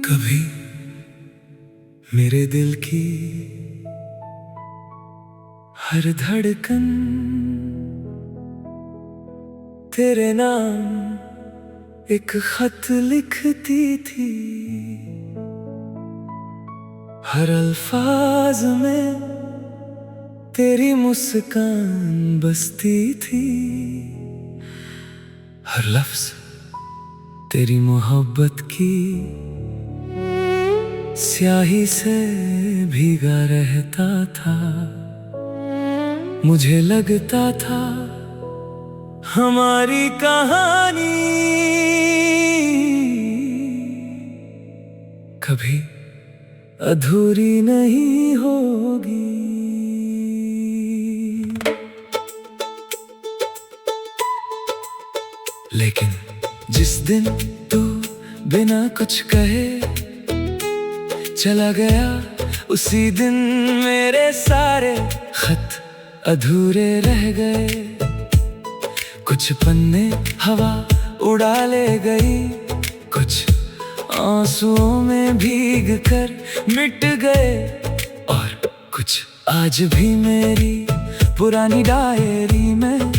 कभी मेरे दिल की हर धड़कन तेरे नाम एक खत लिखती थी। हर अल्फाज में तेरी मुस्कान बसती थी। हर लफ्ज तेरी मोहब्बत की स्याही से भीगा रहता था। मुझे लगता था हमारी कहानी कभी अधूरी नहीं होगी। लेकिन जिस दिन तू बिना कुछ कहे चला गया, उसी दिन मेरे सारे खत अधूरे रह गए। कुछ पन्ने हवा उड़ा ले गई, कुछ आंसुओं में भीग कर मिट गए, और कुछ आज भी मेरी पुरानी डायरी में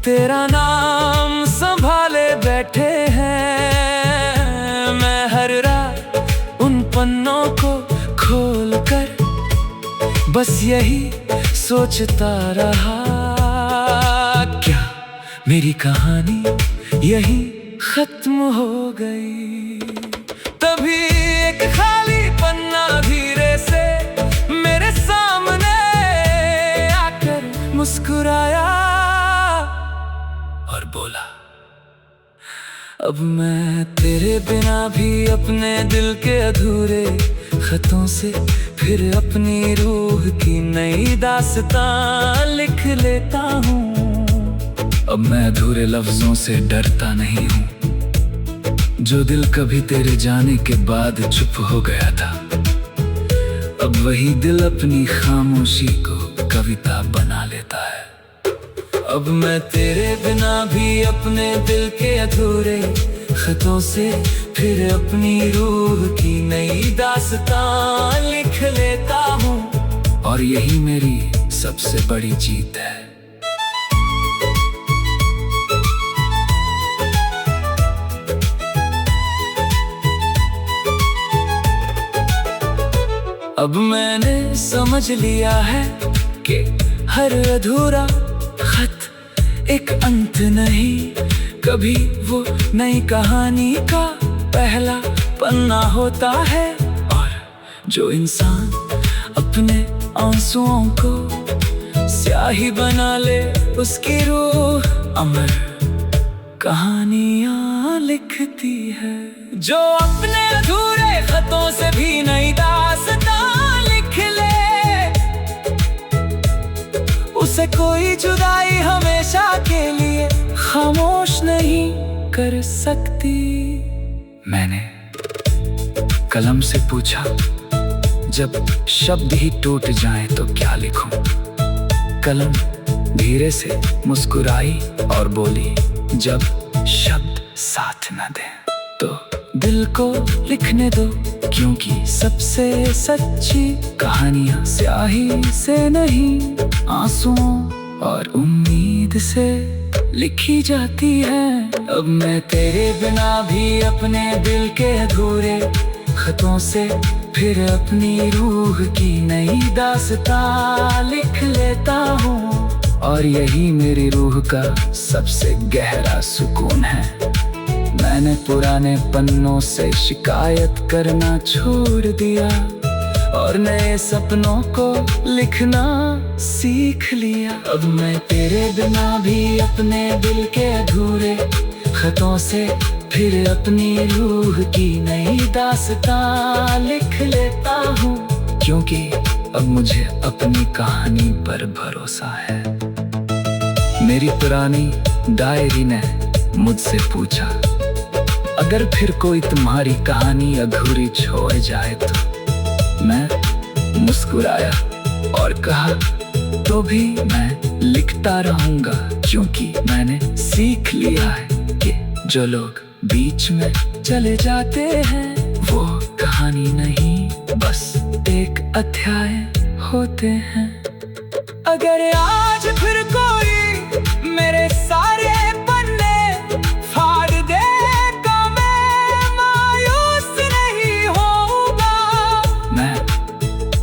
तेरा नाम संभाले बैठे हैं। मैं हर रात उन पन्नों को खोल कर बस यही सोचता रहा, क्या मेरी कहानी यही खत्म हो गई। तभी एक खाली पन्ना धीरे से मेरे सामने आकर मुस्कुराया और बोला, अब मैं तेरे बिना भी अपने दिल के अधूरे खतों से फिर अपनी रूह की नई दास्तां लिख लेता हूँ। अब मैं अधूरे लफ्जों से डरता नहीं हूँ, जो दिल कभी तेरे जाने के बाद चुप हो गया था। अब वही दिल अपनी खामोशी को कविता बना लेता है। अब मैं तेरे बिना भी अपने दिल के अधूरे खतों से फिर अपनी रूह की नई दास्तां लिख लेता हूँ, और यही मेरी सबसे बड़ी जीत है। अब मैंने समझ लिया है कि हर अधूरा खत एक अंत नहीं, कभी वो नई कहानी का पहला पन्ना होता है। और जो इंसान अपने आंसुओं को स्याही बना ले, उसकी रूह अमर कहानियां लिखती है। जो अपने अधूरे खतों से भी नई दास्तां लिख ले, उसे कोई जुदाई हमेशा के लिए खामोश नहीं कर सकती। मैंने कलम से पूछा, जब शब्द ही टूट जाएं तो क्या लिखूं? कलम धीरे से मुस्कुराई और बोली, जब शब्द साथ न दें तो दिल को लिखने दो, क्योंकि सबसे सच्ची कहानियां स्याही से नहीं, आंसुओं और उम्मीद से लिखी जाती है। अब मैं तेरे बिना भी अपने दिल के अधूरे खतों से फिर अपनी रूह की नई दास्तां लिख लेता हूँ, और यही मेरी रूह का सबसे गहरा सुकून है। मैंने पुराने पन्नों से शिकायत करना छोड़ दिया और नए सपनों को लिखना सीख लिया। अब मैं तेरे बिना भी अपने दिल के अधूरे खतों से फिर अपनी रूह की नई दास्तां लिख लेता हूँ, क्योंकि अब मुझे अपनी कहानी पर भरोसा है। मेरी पुरानी डायरी ने मुझसे पूछा, अगर फिर कोई तुम्हारी कहानी अधूरी छोड़ जाए तो मैं मुस्कुराया और कहा, तो भी मैं लिखता रहूंगा, क्योंकि मैंने सीख लिया है कि जो लोग बीच में चले जाते हैं वो कहानी नहीं, बस एक अध्याय होते हैं। अगर आज फिर कोई मेरे सारे पन्ने फाड़ देगा, मैं मायूस नहीं होगा। मैं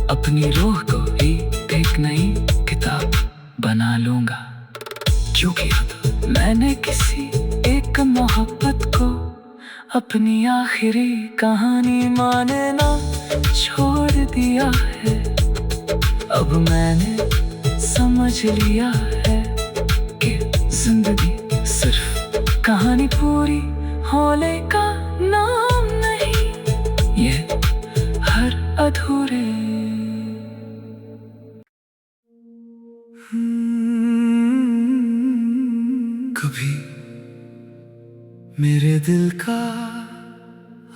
अपनी रूह को ही एक नई किताब बना लूंगा, क्योंकि अब मैंने किसी एक मोहब्बत को अपनी आखिरी कहानी मानना छोड़ दिया है। अब मैंने समझ लिया है कि जिंदगी सिर्फ कहानी पूरी होने का नाम नहीं, ये हर अधूरे कभी मेरे दिल का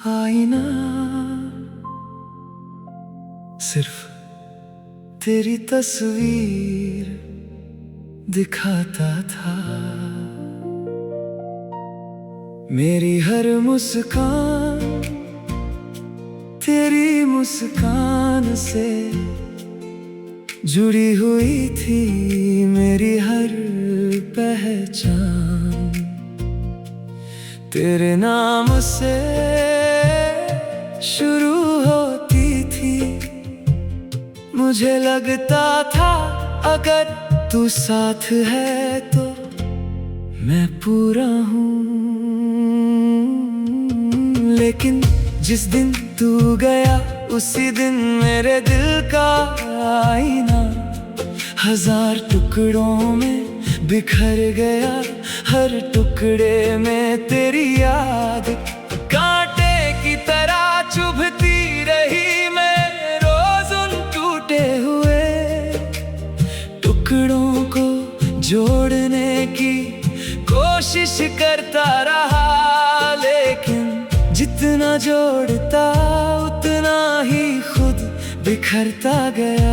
आईना सिर्फ तेरी तस्वीर दिखाता था। मेरी हर मुस्कान तेरी मुस्कान से जुड़ी हुई थी, मेरी हर पहचान तेरे नाम से शुरू होती थी। मुझे लगता था अगर तू साथ है तो मैं पूरा हूँ, लेकिन जिस दिन तू गया उसी दिन मेरे दिल का आईना हजार टुकड़ों में बिखर गया। हर टुकड़े में तेरी याद कांटे की तरह चुभती रही। मैं रोज उन टूटे हुए टुकड़ों को जोड़ने की कोशिश करता रहा, लेकिन जितना जोड़ता उतना ही खुद बिखरता गया।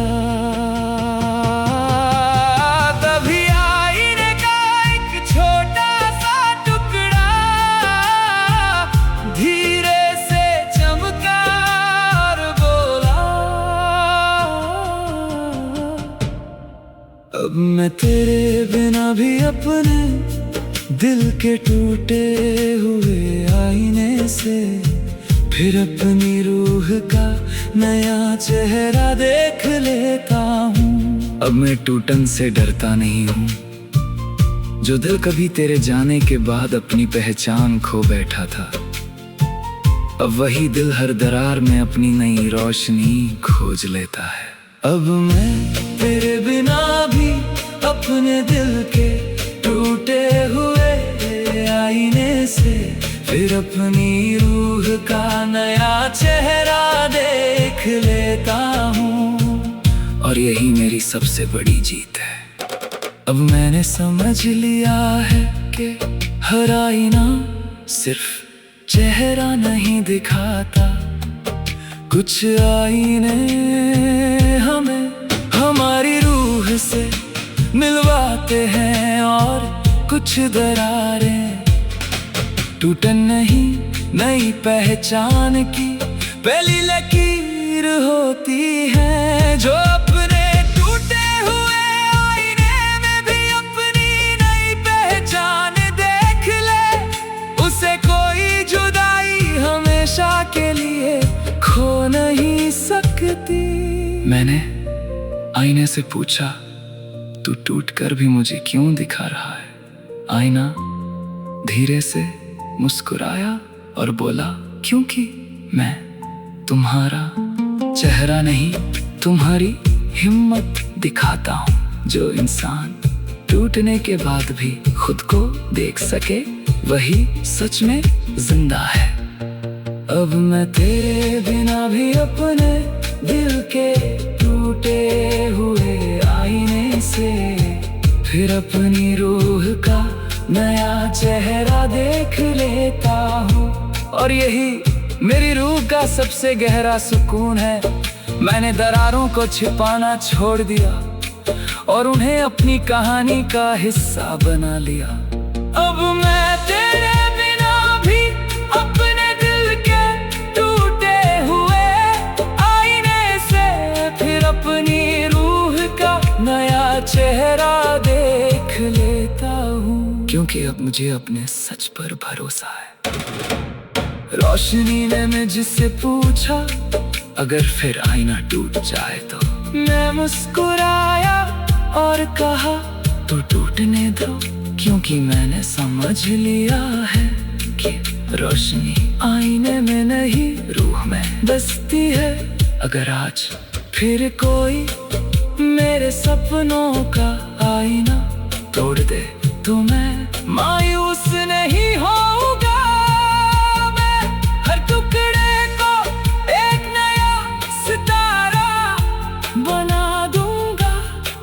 तभी आईने का एक छोटा सा टुकड़ा धीरे से चमका और बोला, अब मैं तेरे बिना भी अपने दिल के टूटे हुए आईने से फिर अपनी रूह का नया चेहरा देख लेता हूँ। अब मैं टूटन से डरता नहीं हूँ, जो दिल कभी तेरे जाने के बाद अपनी पहचान खो बैठा था। अब वही दिल हर दरार में अपनी नई रोशनी खोज लेता है। अब मैं तेरे बिना भी अपने दिल के टूटे हुए आईने से फिर अपनी रूह का नया चेहरा देख लेता हूँ, और यही मेरी सबसे बड़ी जीत है। अब मैंने समझ लिया है कि हर आईना सिर्फ चेहरा नहीं दिखाता, कुछ आईने हमें हमारी रूह से मिलवाते हैं, और कुछ दरारें टूटन नहीं नई पहचान की पहली लकीर होती है, जो अपने टूटे हुए आईने में भी अपनी नई पहचान देख ले। उसे कोई जुदाई हमेशा के लिए खो नहीं सकती। मैंने आईने से पूछा, तू टूट कर भी मुझे क्यों दिखा रहा है? आईना धीरे से मुस्कुराया और बोला, क्योंकि मैं तुम्हारा चेहरा नहीं तुम्हारी हिम्मत दिखाता हूँ। जो इंसान टूटने के बाद भी खुद को देख सके वही सच में जिंदा है। अब मैं तेरे बिना भी अपने दिल के टूटे हुए आईने से फिर अपनी रूह का नया चेहरा देख लेता हूँ, और यही मेरी रूह का सबसे गहरा सुकून है। मैंने दरारों को छिपाना छोड़ दिया और उन्हें अपनी कहानी का हिस्सा बना लिया। अब मैं तेरे बिना क्योंकि अब मुझे अपने सच पर भरोसा है। रोशनी ने मुझसे पूछा, अगर फिर आईना टूट जाए तो? मैं मुस्कुराया और कहा, तो टूटने दो, क्योंकि मैंने समझ लिया है कि रोशनी आईने में नहीं रूह में बसती है। अगर आज फिर कोई मेरे सपनों का आईना तोड़ दे तो मैं मायूस नहीं होऊंगा। मैं हर टुकड़े को एक नया सितारा बना दूंगा,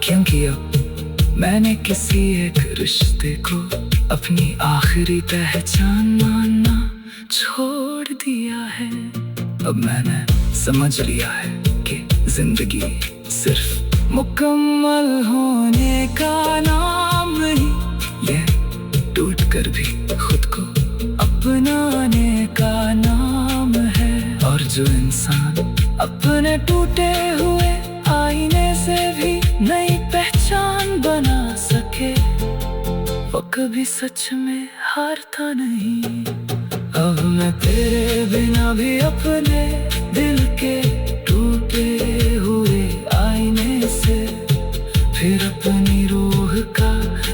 क्योंकि अब मैंने किसी एक रिश्ते को अपनी आखिरी पहचान मानना छोड़ दिया है। अब मैंने समझ लिया है कि जिंदगी सिर्फ मुकम्मल होने का नाम नहीं, ये टूट कर भी खुद को अपनाने का नाम है। और जो इंसान अपने टूटे हुए आईने से भी नई पहचान बना सके, वो कभी सच में हारता नहीं। अब मैं तेरे बिना भी अपने दिल के टूटे हुए आईने से फिर अपनी रूह का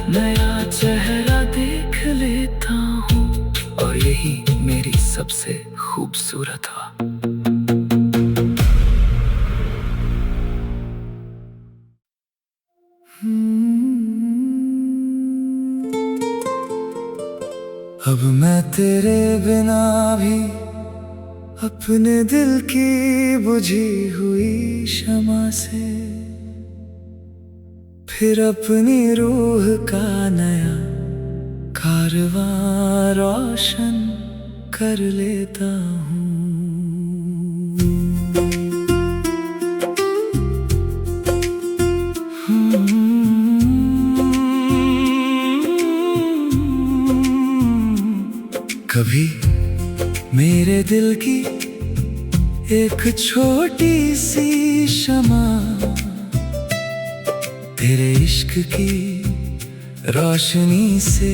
नया चेहरा देख लेता हूँ, और यही मेरी सबसे खूबसूरत हुआ। अब मैं तेरे बिना भी अपने दिल की बुझी हुई शमा से फिर अपनी रूह का नया कारवां रोशन कर लेता हूँ। कभी मेरे दिल की एक छोटी सी शमा तेरे इश्क की रोशनी से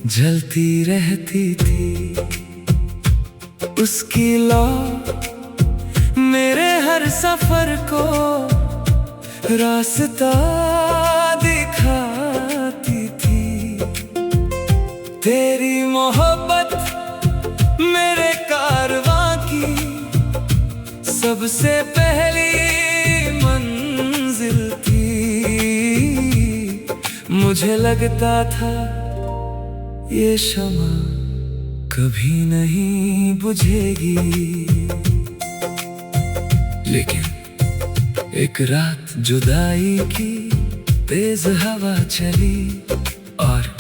जलती रहती थी। उसकी लौ मेरे हर सफर को रास्ता दिखाती थी। तेरी मोहब्बत मेरे कारवां की सबसे पहली मंजिल थी। मुझे लगता था ये शमा कभी नहीं बुझेगी, लेकिन एक रात जुदाई की तेज हवा चली और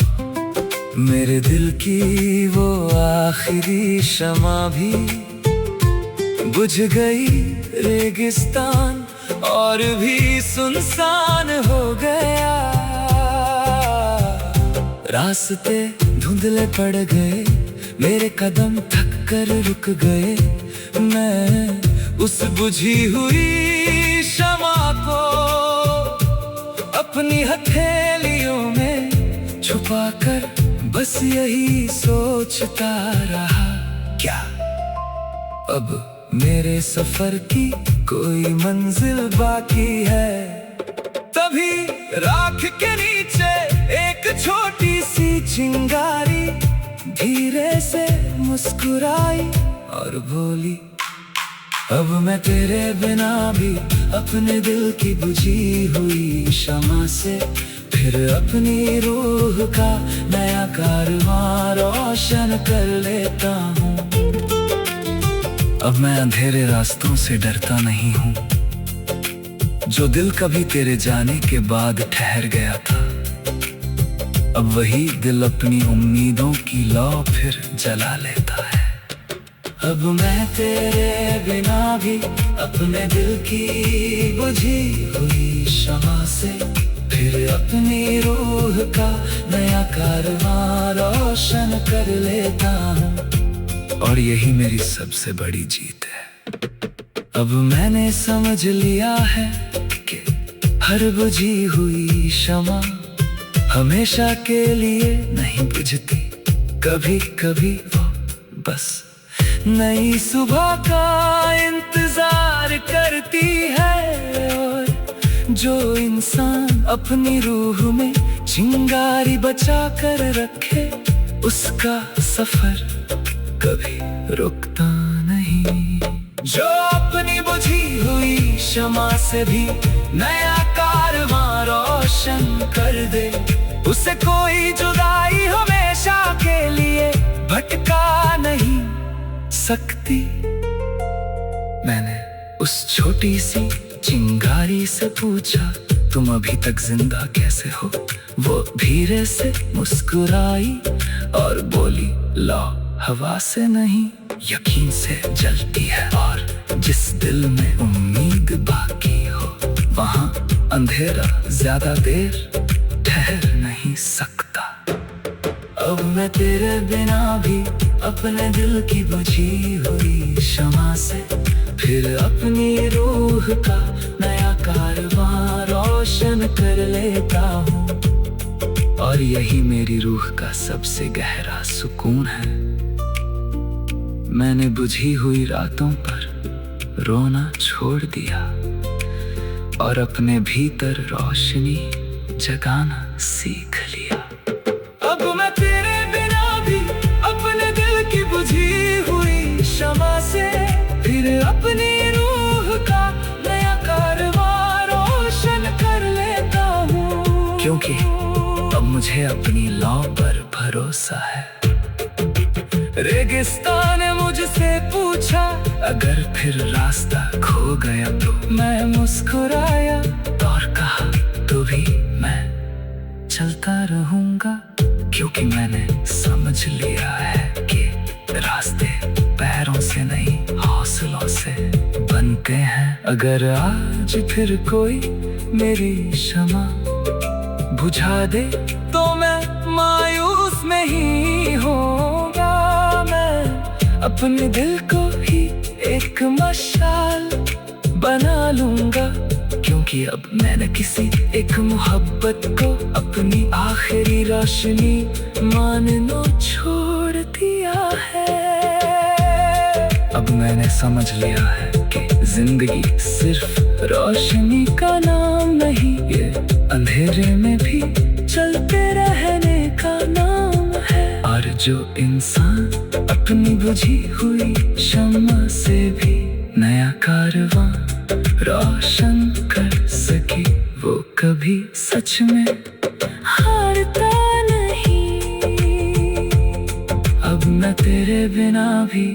मेरे दिल की वो आखिरी शमा भी बुझ गई। रेगिस्तान और भी सुनसान हो गया, रास्ते धुंधले पड़ गए, मेरे कदम थक कर रुक गए। मैं उस बुझी हुई शमा को अपनी हथेलियों में छुपा कर बस यही सोचता रहा, क्या अब मेरे सफर की कोई मंजिल बाकी है? तभी राख के नीचे एक छोटी सी चिंगारी धीरे से मुस्कुराई और बोली, अब मैं तेरे बिना भी अपने दिल की बुझी हुई शमा से फिर अपनी रूह का नया कारवां रोशन कर लेता हूँ। अब मैं अंधेरे रास्तों से डरता नहीं हूँ, जो दिल कभी तेरे जाने के बाद ठहर गया था। अब वही दिल अपनी उम्मीदों की लौ फिर जला लेता है। अब मैं तेरे बिना भी अपने दिल की बुझी हुई शमा से फिर अपनी रूह का नया कारवां रोशन कर लेता हूँ, और यही मेरी सबसे बड़ी जीत है। अब मैंने समझ लिया है कि हर बुझी हुई शमा हमेशा के लिए नहीं बुझती, कभी कभी वो बस नई सुबह का इंतजार करती है। और जो इंसान अपनी रूह में चिंगारी बचा कर रखे, उसका सफर कभी रुकता नहीं। जो अपनी बुझी हुई शमा से भी नया कारवां रोशन कर दे, उसे कोई जुदाई हमेशा के लिए भटका नहीं सकती। मैंने उस छोटी सी चिंगारी से पूछा, तुम अभी तक जिंदा कैसे हो? वो धीरे से मुस्कुराई और बोली, लो हवा से नहीं, यकीन से जलती है। और जिस दिल में उम्मीद बाकी हो, वहाँ अंधेरा ज्यादा देर ठहर नहीं सकता। अब मैं तेरे बिना भी अपने दिल की बुझी हुई शमा से फिर अपनी रूह का नया कारवां रोशन कर लेता हूँ। और यही मेरी रूह का सबसे गहरा सुकून है। मैंने बुझी हुई रातों पर रोना छोड़ दिया और अपने भीतर रोशनी जगाना सीख लिया। अब मैं तेरे बिना भी अपने दिल की बुझी हुई शमा से फिर अपनी रूह का नया कारवां रोशन कर लेता हूँ। क्योंकि अब मुझे अपनी लौ पर भरोसा है। रेगिस्तान ने मुझसे पूछा, अगर फिर रास्ता खो गया तो? मैं मुस्कुराया और कहा, तो भी मैं चलता रहूंगा, क्योंकि मैंने समझ लिया है कि रास्ते पैरों से नहीं हौसलों से बनते हैं। अगर आज फिर कोई मेरी शमा बुझा दे तो मैं मायूस नहीं होगा। मैं अपने दिल को ही एक मशाल बना लूंगा, क्योंकि अब मैंने किसी एक मोहब्बत को अपनी आखिरी रोशनी मानना छोड़ दिया है। अब मैंने समझ लिया है कि जिंदगी सिर्फ रोशनी का नाम नहीं, ये अंधेरे में भी चलते रहने का नाम है। और जो इंसान अपनी बुझी हुई शम्मा से भी नया कारवां रोशन कर सके, वो कभी सच में हारता नहीं। अब मैं तेरे बिना भी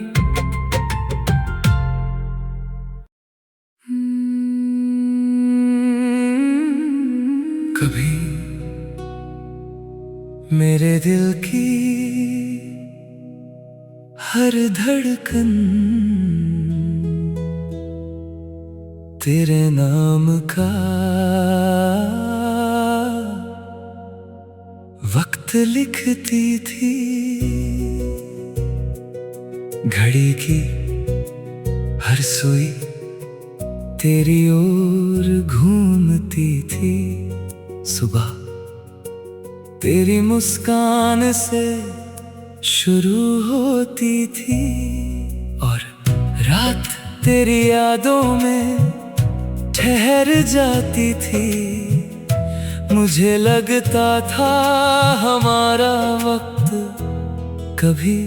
कभी मेरे दिल की हर धड़कन तेरे नाम का वक्त लिखती थी। घड़ी की हर सुई तेरी ओर घूमती थी। सुबह तेरी मुस्कान से शुरू होती थी और रात तेरी यादों में ठहर जाती थी। मुझे लगता था हमारा वक्त कभी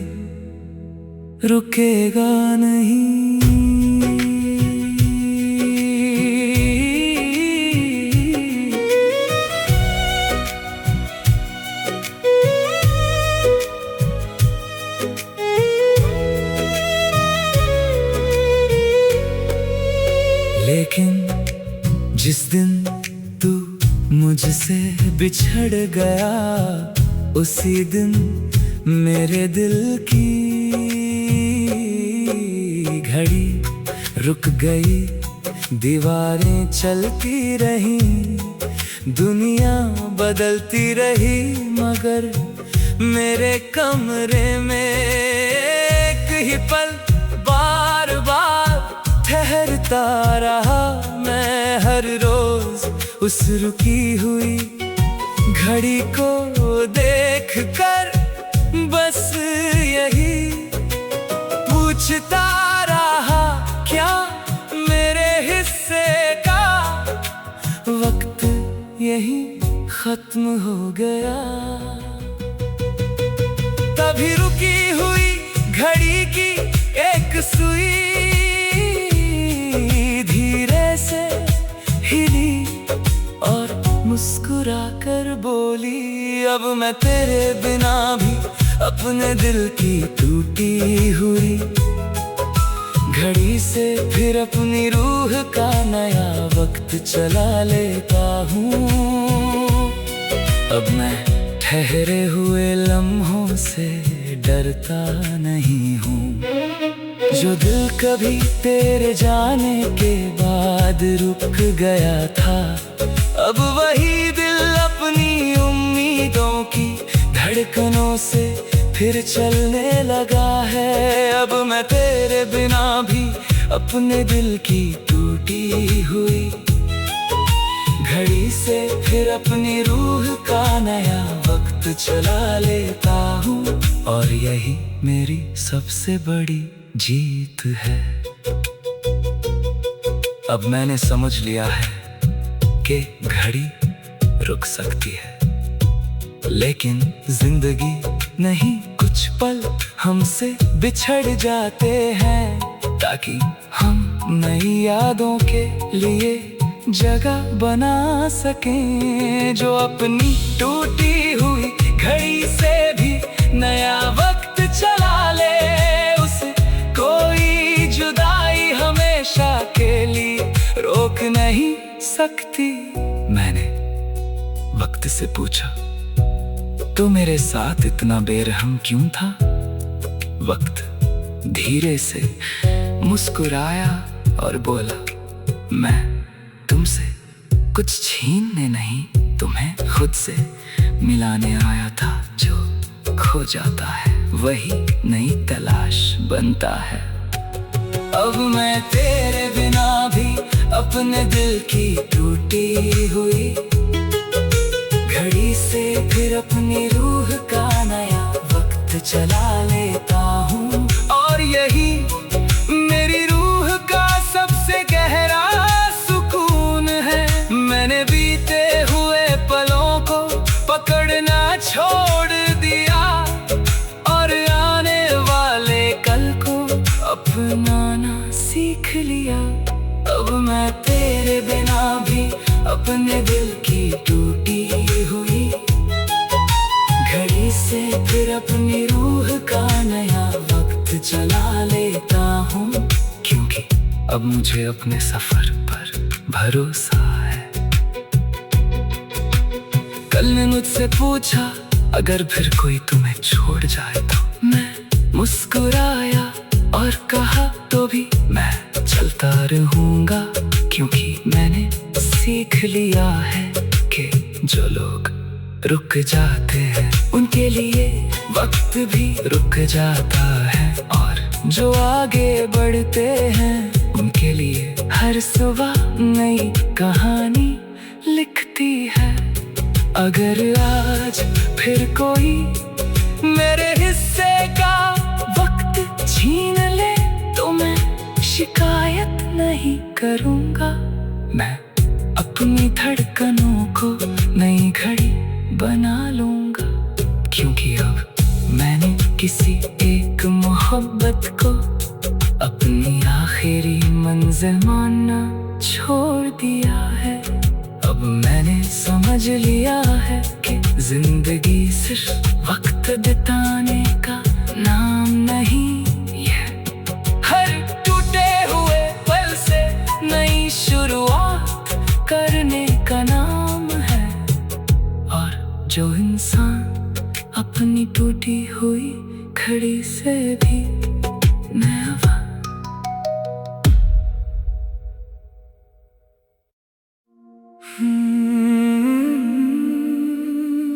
रुकेगा नहीं। लेकिन जिस दिन तू मुझसे बिछड़ गया, उसी दिन मेरे दिल की घड़ी रुक गई। दीवारें चलती रही, दुनिया बदलती रही, मगर मेरे कमरे में एक ही पल बार बार ठहरता रहा। मैं हर रोज उस रुकी हुई घड़ी को देख कर बस यही पूछता रहा, क्या मेरे हिस्से का वक्त यही खत्म हो गया। तभी रुकी हुई घड़ी की एक सुई धीरे से हिली और मुस्कुरा कर बोली, अब मैं तेरे बिना भी अपने दिल की टूटी हुई घड़ी से फिर अपनी रूह का नया वक्त चला लेता हूँ। अब मैं ठहरे हुए लम्हों से डरता नहीं हूँ। जो दिल कभी तेरे जाने के बाद रुक गया था, अब वही दिल अपनी उम्मीदों की धड़कनों से फिर चलने लगा है। अब मैं तेरे बिना भी अपने दिल की टूटी हुई घड़ी से फिर अपनी रूह का नया वक्त चला लेता हूँ। और यही मेरी सबसे बड़ी जीत है। अब मैंने समझ लिया है कि घड़ी रुक सकती है, लेकिन जिंदगी नहीं। कुछ पल हमसे बिछड़ जाते हैं ताकि हम नई यादों के लिए जगह बना सकें। जो अपनी टूटी हुई घड़ी से भी नया वक्त चला ले, उसे कोई जुदाई हमेशा के लिए रोक नहीं सकती। मैंने वक्त से पूछा, तो मेरे साथ इतना बेरहम क्यों था? वक्त धीरे से मुस्कुराया और बोला, मैं तुमसे कुछ छीनने नहीं, तुम्हें खुद से मिलाने आया था। जो खो जाता है वही नई तलाश बनता है। अब मैं तेरे बिना भी अपने दिल की टूटी हुई घड़ी से फिर अपनी रूह का नया वक्त चला लेता हूँ। और यही मेरी रूह का सबसे गहरा सुकून है। मैंने बीते हुए पलों को पकड़ना छोड़ दिया और आने वाले कल को अपनाना सीख लिया। अब मैं तेरे बिना भी अपने दिल की टूटी हुई घड़ी से फिर अपनी रूह का नया वक्त चला लेता हूँ। क्योंकि अब मुझे अपने सफर पर भरोसा है। कल ने मुझसे पूछा, अगर फिर कोई तुम्हें छोड़ जाए तो? मैं मुस्कुराया और कहा, तो भी मैं चलता रहूंगा। क्योंकि मैंने सीख लिया है कि जो लोग रुक जाते हैं उनके लिए वक्त भी रुक जाता है, और जो आगे बढ़ते हैं उनके लिए हर सुबह नई कहानी लिखती है। अगर आज फिर कोई मेरे हिस्से का वक्त छीन ले तो मैं शिकायत नहीं करूँगा। मैं अपनी धड़कनों को नई घड़ी बना लूँगा। क्योंकि अब मैंने किसी एक मोहब्बत को अपनी आखिरी मंजिल मानना छोड़ दिया है। अब मैंने समझ लिया है कि जिंदगी सिर्फ वक्त बिताने का नाम नहीं, हर टूटे हुए पल से नई शुरुआत करने का नाम है। और जो इंसान अपनी टूटी हुई घड़ी से भी नया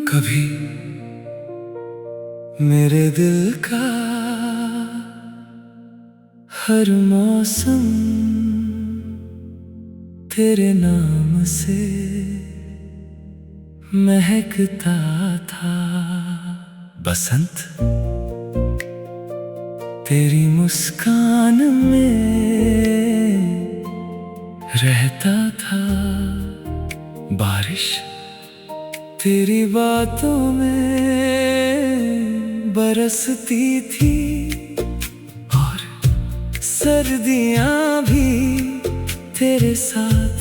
कभी मेरे दिल का हर मौसम तेरे नाम से महकता था। बसंत तेरी मुस्कान में रहता था, बारिश तेरी बातों में बरसती थी, और सर्दियां भी तेरे साथ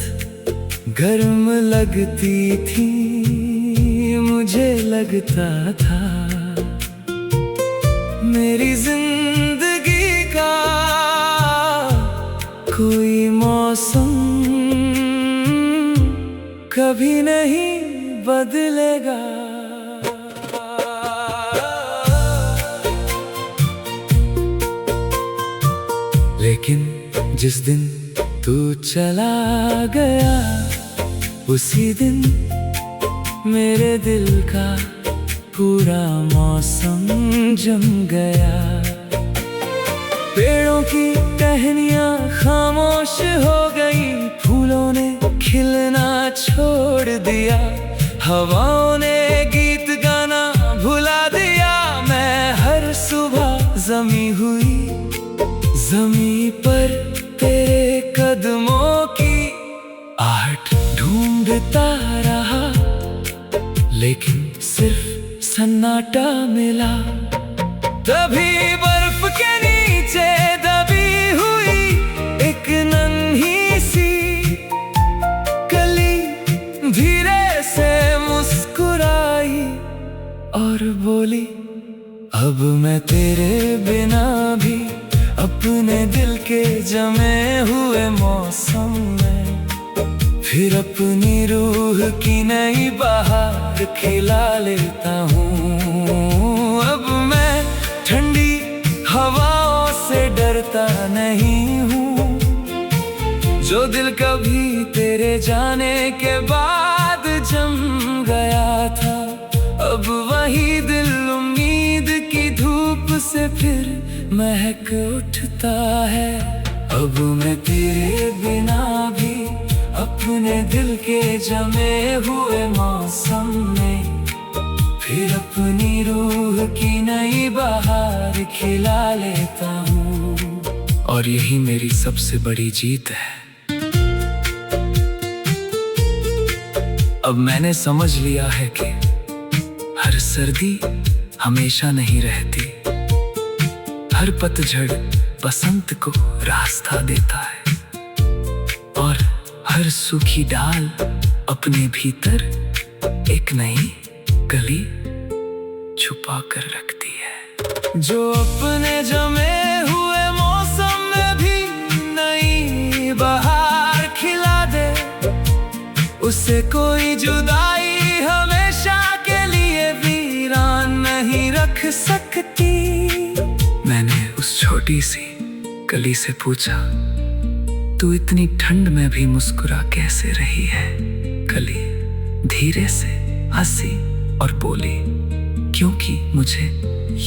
गर्म लगती थी। मुझे लगता था मेरी जिंदगी का कोई मौसम कभी नहीं बदलेगा। लेकिन जिस दिन तू चला गया, उसी दिन मेरे दिल का पूरा मौसम जम गया। पेड़ों की टहनियां खामोश हो गई, फूलों ने खिलना छोड़ दिया, हवाओं ने गीत गाना भुला दिया। मैं हर सुबह जमी हुई जमीन पर तेरे कदमों की आहट ढूंढता रहा, लेकिन सिर्फ सन्नाटा मिला। तभी बर्फ के नीचे दबी हुई एक नन्ही सी कली धीरे से मुस्कुराई और बोली, अब मैं तेरे बिना भी अपने दिल के जमे हुए मौसम में फिर अपनी रूह की नई बहार खिला लेता हूँ। अब मैं ठंडी हवाओं से डरता नहीं हूँ, जो दिल कभी तेरे जाने के बाद जम गया था। अब वही दिल उम्मीद की धूप से फिर महक उठता है। अब मैं तेरे बिना भी अपने दिल के जमे हुए मौसम में फिर अपनी रूह की नई बहार खिला लेता हूँ। और यही मेरी सबसे बड़ी जीत है। अब मैंने समझ लिया है कि हर सर्दी हमेशा नहीं रहती, हर पतझड़ बसंत को रास्ता देता है, और हर सूखी डाल अपने भीतर एक नई कली छुपा कर रखती है। जो अपने जमे हुए मौसम में भी नई बहार खिला दे, उसे कोई जुदाई हमेशा के लिए वीरान नहीं रख सकती। मैंने उस छोटी सी कली से पूछा, तू इतनी ठंड में भी मुस्कुरा कैसे रही है? कली धीरे से हंसी और बोली, क्योंकि मुझे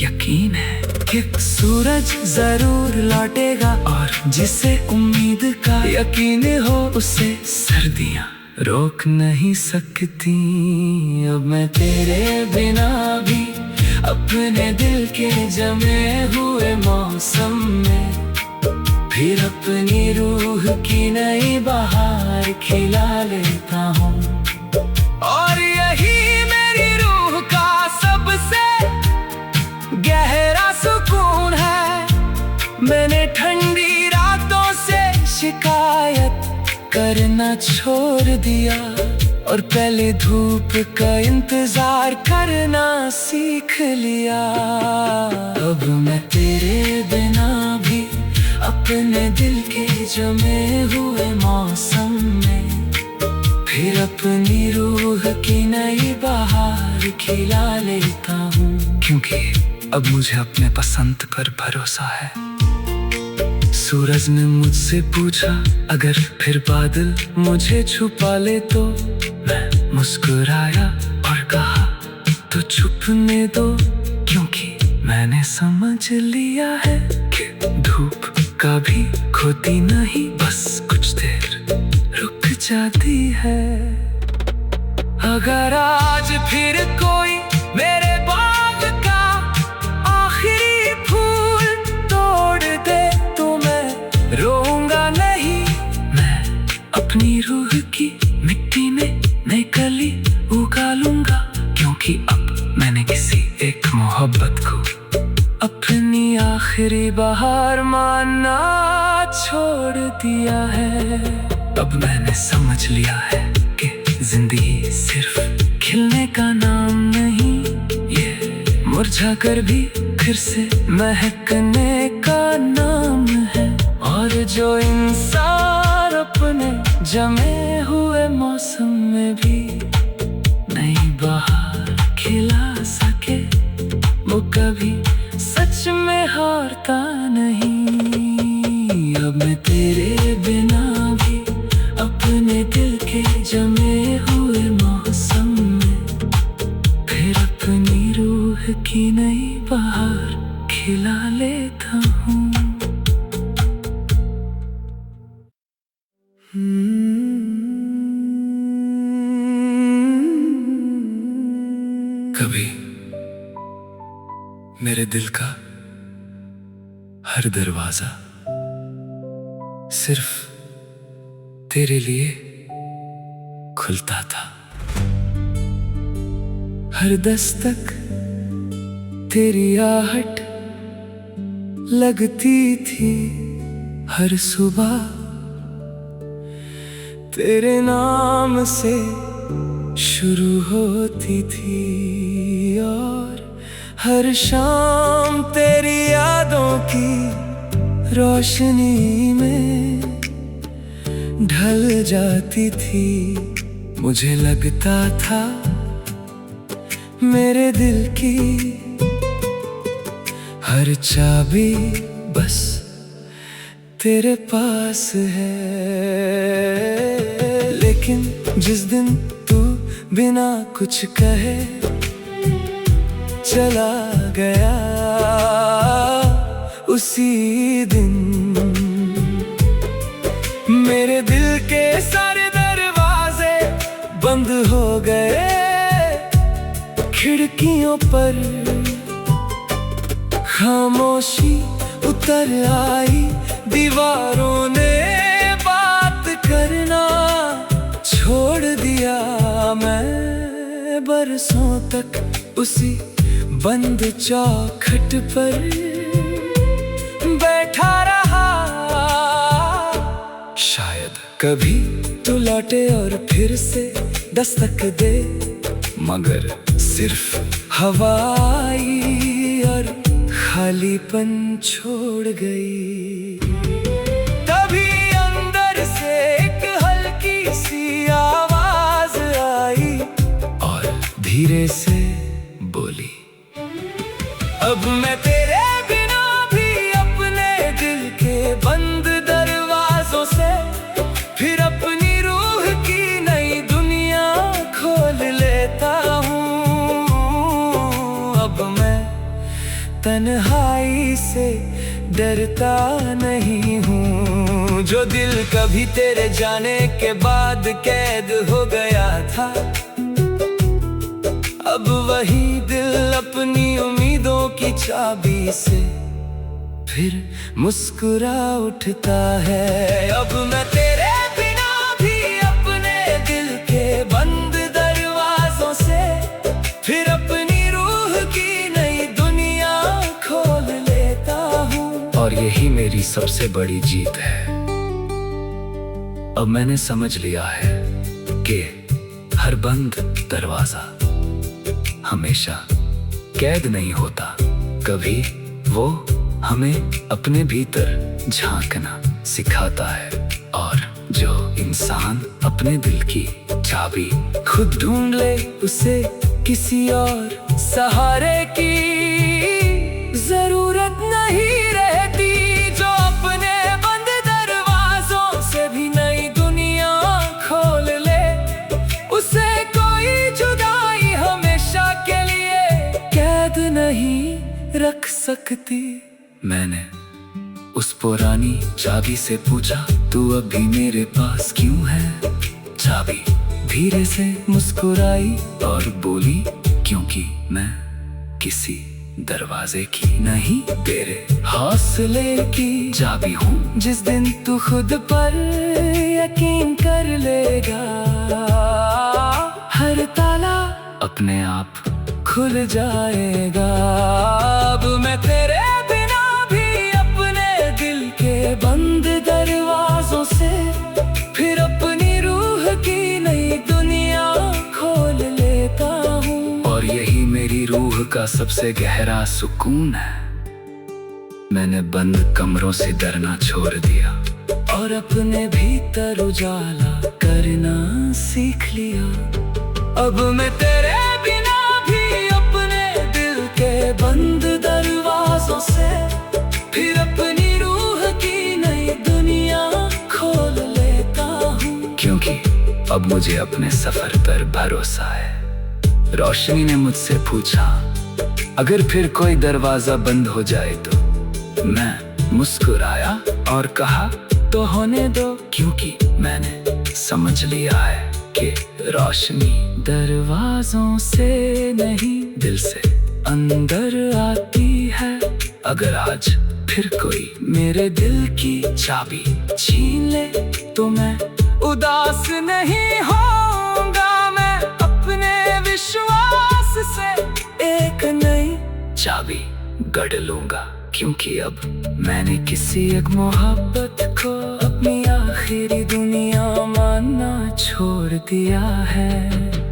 यकीन है कि सूरज जरूर लौटेगा, और जिसे उम्मीद का यकीन हो उसे सर्दियां रोक नहीं सकती। अब मैं तेरे बिना भी अपने दिल के जमे हुए मौसम में फिर अपनी रूह की नई बहार खिला लेता हूँ। और यही मेरी रूह का सबसे गहरा सुकून है। मैंने ठंडी रातों से शिकायत करना छोड़ दिया, और पहले धूप का इंतजार करना सीख लिया। अब मैं तेरे बिना भी अपने दिल के जमे हुए मौसम में फिर अपनी रूह की नई बहार खिला लेता हूँ। क्योंकि अब मुझे अपने पसंद पर भरोसा है। सूरज ने मुझसे पूछा, अगर फिर बादल मुझे छुपा ले तो? मैं मुस्कुराया और कहा, तो छुपने दो, क्योंकि मैंने समझ लिया है कि धूप कभी खोती नहीं, बस कुछ देर रुक जाती है। अगर आज फिर कोई मेरे बाग का आखिरी फूल तोड़ दे तो मैं रोऊंगा नहीं। मैं अपनी रूह की मिट्टी में नई कली उगा लूंगा, क्योंकि अब मैंने किसी एक मोहब्बत को अपनी आखिरी बहार मानना छोड़ दिया है। अब मैंने समझ लिया है कि जिंदगी सिर्फ खिलने का नाम नहीं, ये मुरझा कर भी फिर से महकने का नाम है। और जो इंसान अपने जमे हुए मौसम में भी नई बहार खिला सके, वो कभी सच में हारता नहीं। अब मैं तेरे बिना भी अपने दिल के जमे हुए मौसम में फिर अपनी रूह की नई बहार खिला लेता हूँ। कभी मेरे दिल का हर दरवाजा सिर्फ तेरे लिए खुलता था। हर दस्तक तेरी आहट लगती थी, हर सुबह तेरे नाम से शुरू होती थी, और हर शाम तेरी यादों की रोशनी में ढल जाती थी। मुझे लगता था मेरे दिल की हर चाबी बस तेरे पास है। लेकिन जिस दिन तू बिना कुछ कहे चला गया, उसी दिन मेरे दिल के सारे दरवाजे बंद हो गए। खिड़कियों पर खामोशी उतर आई, दीवारों ने बात करना छोड़ दिया। मैं बरसों तक उसी बंद चौखट पर बैठा रहा। शायद कभी तू लौटे और फिर से दस्तक दे, मगर सिर्फ हवा आई और खालीपन छोड़ गई। तभी अंदर से एक हल्की सी आवाज आई और धीरे से बोली, अब मैं तेरे बिना भी अपने दिल के बंद दरवाजों से फिर अपनी रूह की नई दुनिया खोल लेता हूँ। अब मैं तन्हाई से डरता नहीं हूँ। जो दिल कभी तेरे जाने के बाद कैद हो गया था, अब वही दिल अपनी उम्मीदों की चाबी से फिर मुस्कुरा उठता है। अब मैं तेरे बिना भी अपने दिल के बंद दरवाजों से फिर अपनी रूह की नई दुनिया खोल लेता हूँ। और यही मेरी सबसे बड़ी जीत है। अब मैंने समझ लिया है कि हर बंद दरवाजा हमेशा कैद नहीं होता। कभी वो हमें अपने भीतर झांकना सिखाता है, और जो इंसान अपने दिल की चाबी खुद ढूंढ ले, उसे किसी और सहारे की जरूरत नहीं रहती। जो अपने बंद दरवाजों से भी नई दुनिया खोल ले, उसे कोई जुदाई हमेशा के लिए कैद नहीं रख सकती। मैंने उस पुरानी चाबी से पूछा, तू अभी मेरे पास क्यों है? चाबी धीरे से मुस्कुराई और बोली, क्योंकि मैं किसी दरवाजे की नहीं, तेरे हौसले की चाबी हूँ। जिस दिन तू खुद पर यकीन कर लेगा, हर ताला अपने आप खुल जाएगा। अब मैं तेरे बिना भी अपने दिल के बंद दरवाजों से फिर अपनी रूह की नई दुनिया खोल लेता हूँ। और यही मेरी रूह का सबसे गहरा सुकून है। मैंने बंद कमरों से डरना छोड़ दिया और अपने भीतर उजाला करना सीख लिया। अब मैं तेरे बिना भी अपने दिल के बंद दरवाजों से फिर अपनी रूह की नई दुनिया खोल लेता हूँ। क्योंकि अब मुझे अपने सफर पर भरोसा है। रोशनी ने मुझसे पूछा, अगर फिर कोई दरवाजा बंद हो जाए तो? मैं मुस्कुराया और कहा, तो होने दो, क्योंकि मैंने समझ लिया है कि रोशनी दरवाजों से नहीं, दिल से अंदर आती है। अगर आज फिर कोई मेरे दिल की चाबी छीन ले तो मैं उदास नहीं होऊंगा। मैं अपने विश्वास से एक नई चाबी गढ़ लूंगा। क्योंकि अब मैंने किसी एक मोहब्बत को अपनी आखिरी दुनिया मानना छोड़ दिया है।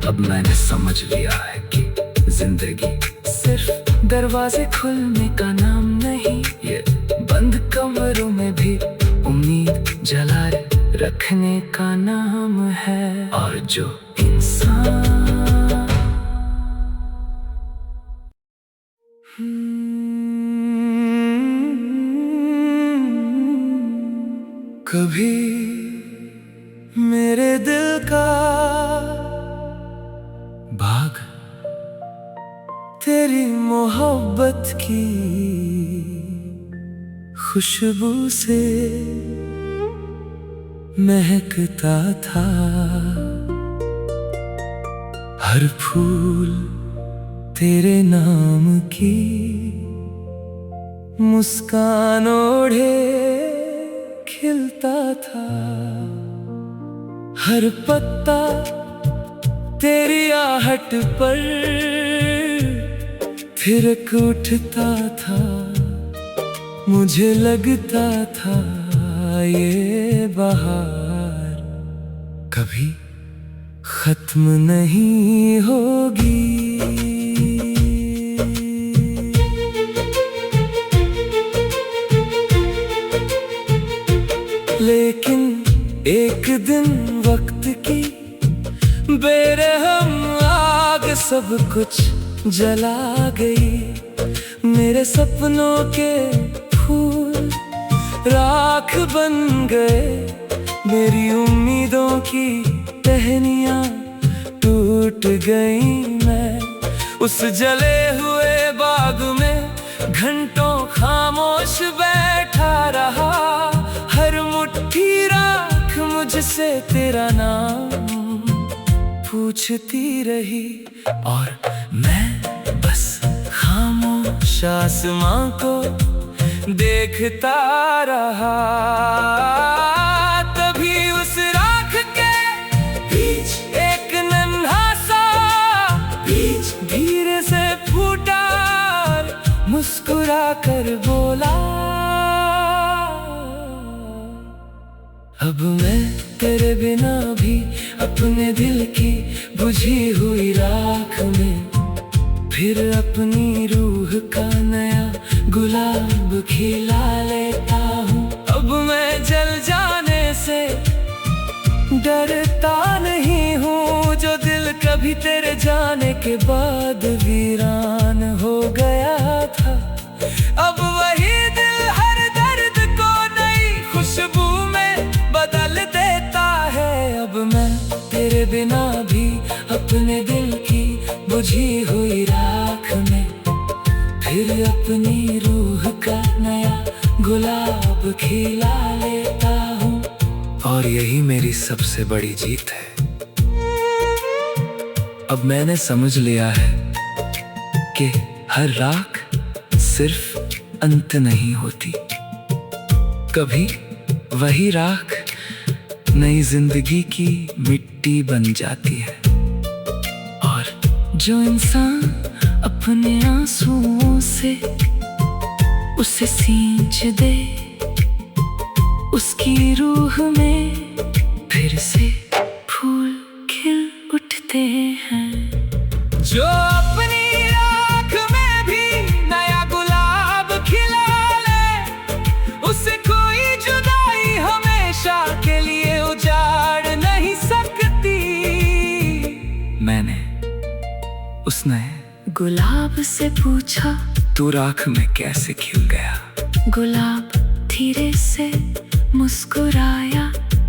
अब मैंने समझ लिया है कि जिंदगी सिर्फ दरवाजे खुलने का नाम नहीं, ये बंद कमरों में भी उम्मीद जलाए रखने का नाम है। और जो इंसान कभी मेरे दिल का बाग तेरी मोहब्बत की खुशबू से महकता था। हर फूल तेरे नाम की मुस्कान ओढ़े खिलता था। हर पत्ता तेरी आहट पर थिरक उठता था। मुझे लगता था ये बहार कभी खत्म नहीं होगी। लेकिन एक दिन वक्त की बेरहम आग सब कुछ जला गई। मेरे सपनों के फूल राख बन गए। मेरी उम्मीदों की टहनियाँ टूट गई। मैं उस जले हुए बाग में घंटों खामोश बैठा रहा। हर मुट्ठी राख मुझसे तेरा नाम पूछती रही और मैं बस खामोश आसमां को देखता रहा। तभी उस राख के बीच एक नन्हा सा बीज धीरे से फूटा और मुस्कुरा कर बोला, अब मैं तेरे बिना भी अपने दिल की बुझी हुई राख में फिर अपनी रूह का नया गुलाब खिला लेता हूँ। अब मैं जल जाने से डरता नहीं हूँ। जो दिल कभी तेरे जाने के बाद वीरान हो गया था, अब वही दिल हर दर्द को नई खुशबू में बदल देता है। अब मैं तेरे बिना भी अपने दिल की बुझी हुई राख में फिर अपनी रूह का नया गुलाब खिला लेता हूँ। और यही मेरी सबसे बड़ी जीत है। अब मैंने समझ लिया है कि हर राख सिर्फ अंत नहीं होती, कभी वही राख नई जिंदगी की मिट्टी बन जाती है। और जो इंसान अपने आंसुओं से उसे सींच दे, उसकी रूह में फिर से फूल खिल उठते हैं। जो अपनी राख में भी नया गुलाब खिला ले, उसे कोई जुदाई हमेशा के लिए उजाड़ नहीं सकती। मैंने उस नए गुलाब से पूछा, तू राख में कैसे खिल गया? गुलाब धीरे से मुस्कुराया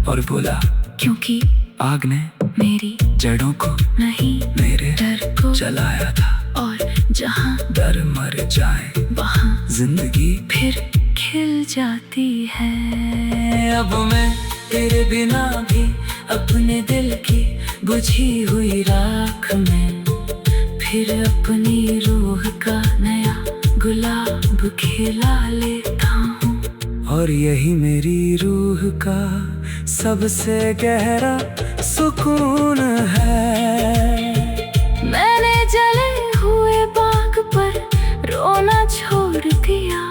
और बोला, क्योंकि आग ने मेरी जड़ों को नहीं, मेरे डर को जलाया था। और जहाँ डर मर जाए वहाँ जिंदगी फिर खिल जाती है। अब मैं तेरे बिना भी अपने दिल की बुझी हुई राख में फिर अपनी रूह का नया गुलाब खिला लेता हूँ। और यही मेरी रूह का सबसे गहरा सुकून है। मैंने जले हुए बाग पर रोना छोड़ दिया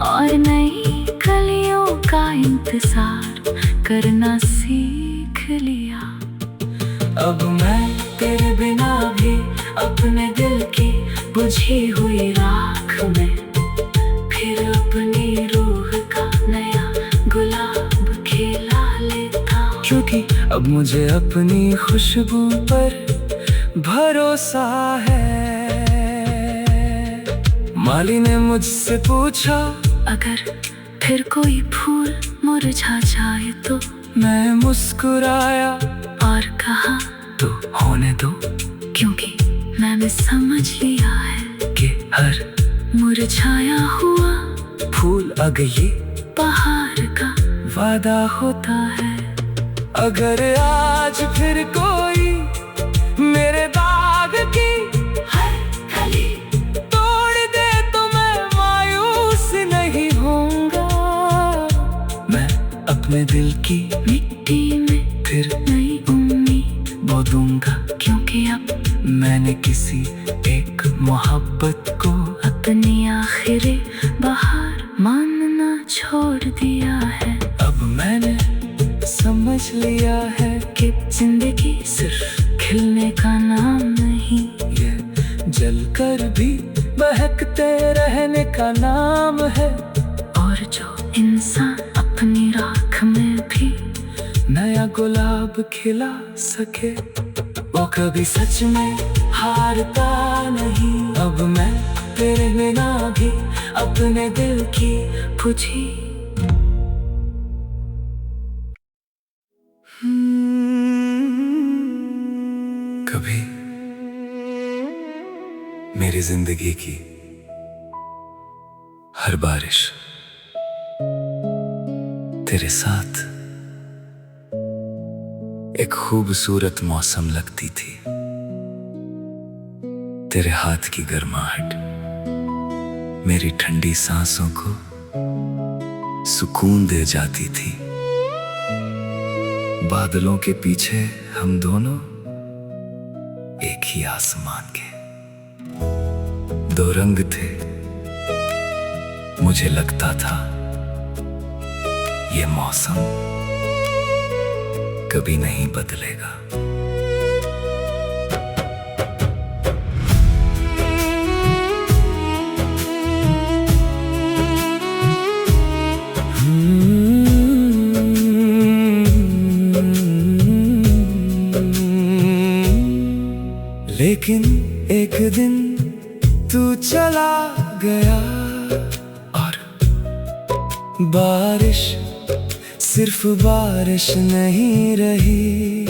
और नई कलियों का इंतजार करना सीख लिया। अब मैं तेरे बिना भी अपने दिल की बुझी हुई राख में फिर अपनी रूह का नया गुलाब खिला लेता हूँ। क्योंकि अब मुझे अपनी खुशबू पर भरोसा है। माली ने मुझसे पूछा, अगर फिर कोई फूल मुरझा जाए तो? मैं मुस्कुराया और कहा, तो होने दो, क्योंकि मैंने समझ लिया है कि हर मुरझाया हुआ फूल अगली बहार का वादा होता है। अगर आज फिर कोई मेरे बाग की हर कली तोड़ दे तो मैं मायूस नहीं होऊंगा। मैं अपने दिल की मिट्टी में फिर नई उम्मीद बो दूंगा, क्योंकि अब मैंने किसी एक मोहब्बत को अपनी आखिरी बहार मानना छोड़ दिया है। अब मैंने समझ लिया है कि जिंदगी सिर्फ खिलने का नाम नहीं, ये जलकर भी बहकते रहने का नाम है। और जो इंसान अपनी राख में भी नया गुलाब खिला सके, वो कभी सच में हारता नहीं। अब मैं तेरे बिना भी अपने दिल की बुझी कभी मेरी जिंदगी की हर बारिश तेरे साथ एक खूबसूरत मौसम लगती थी। तेरे हाथ की गर्माहट मेरी ठंडी सांसों को सुकून दे जाती थी। बादलों के पीछे हम दोनों एक ही आसमान के दो रंग थे। मुझे लगता था ये मौसम कभी नहीं बदलेगा। लेकिन एक दिन तू चला गया और बारिश सिर्फ बारिश नहीं रही।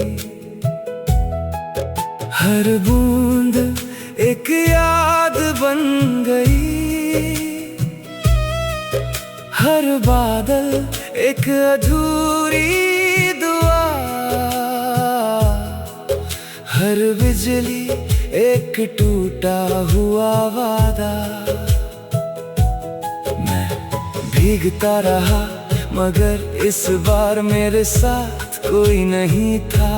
हर बूंद एक याद बन गई, हर बादल एक अधूरी दुआ, हर बिजली एक टूटा हुआ वादा। मैं भीगता रहा मगर इस बार मेरे साथ कोई नहीं था,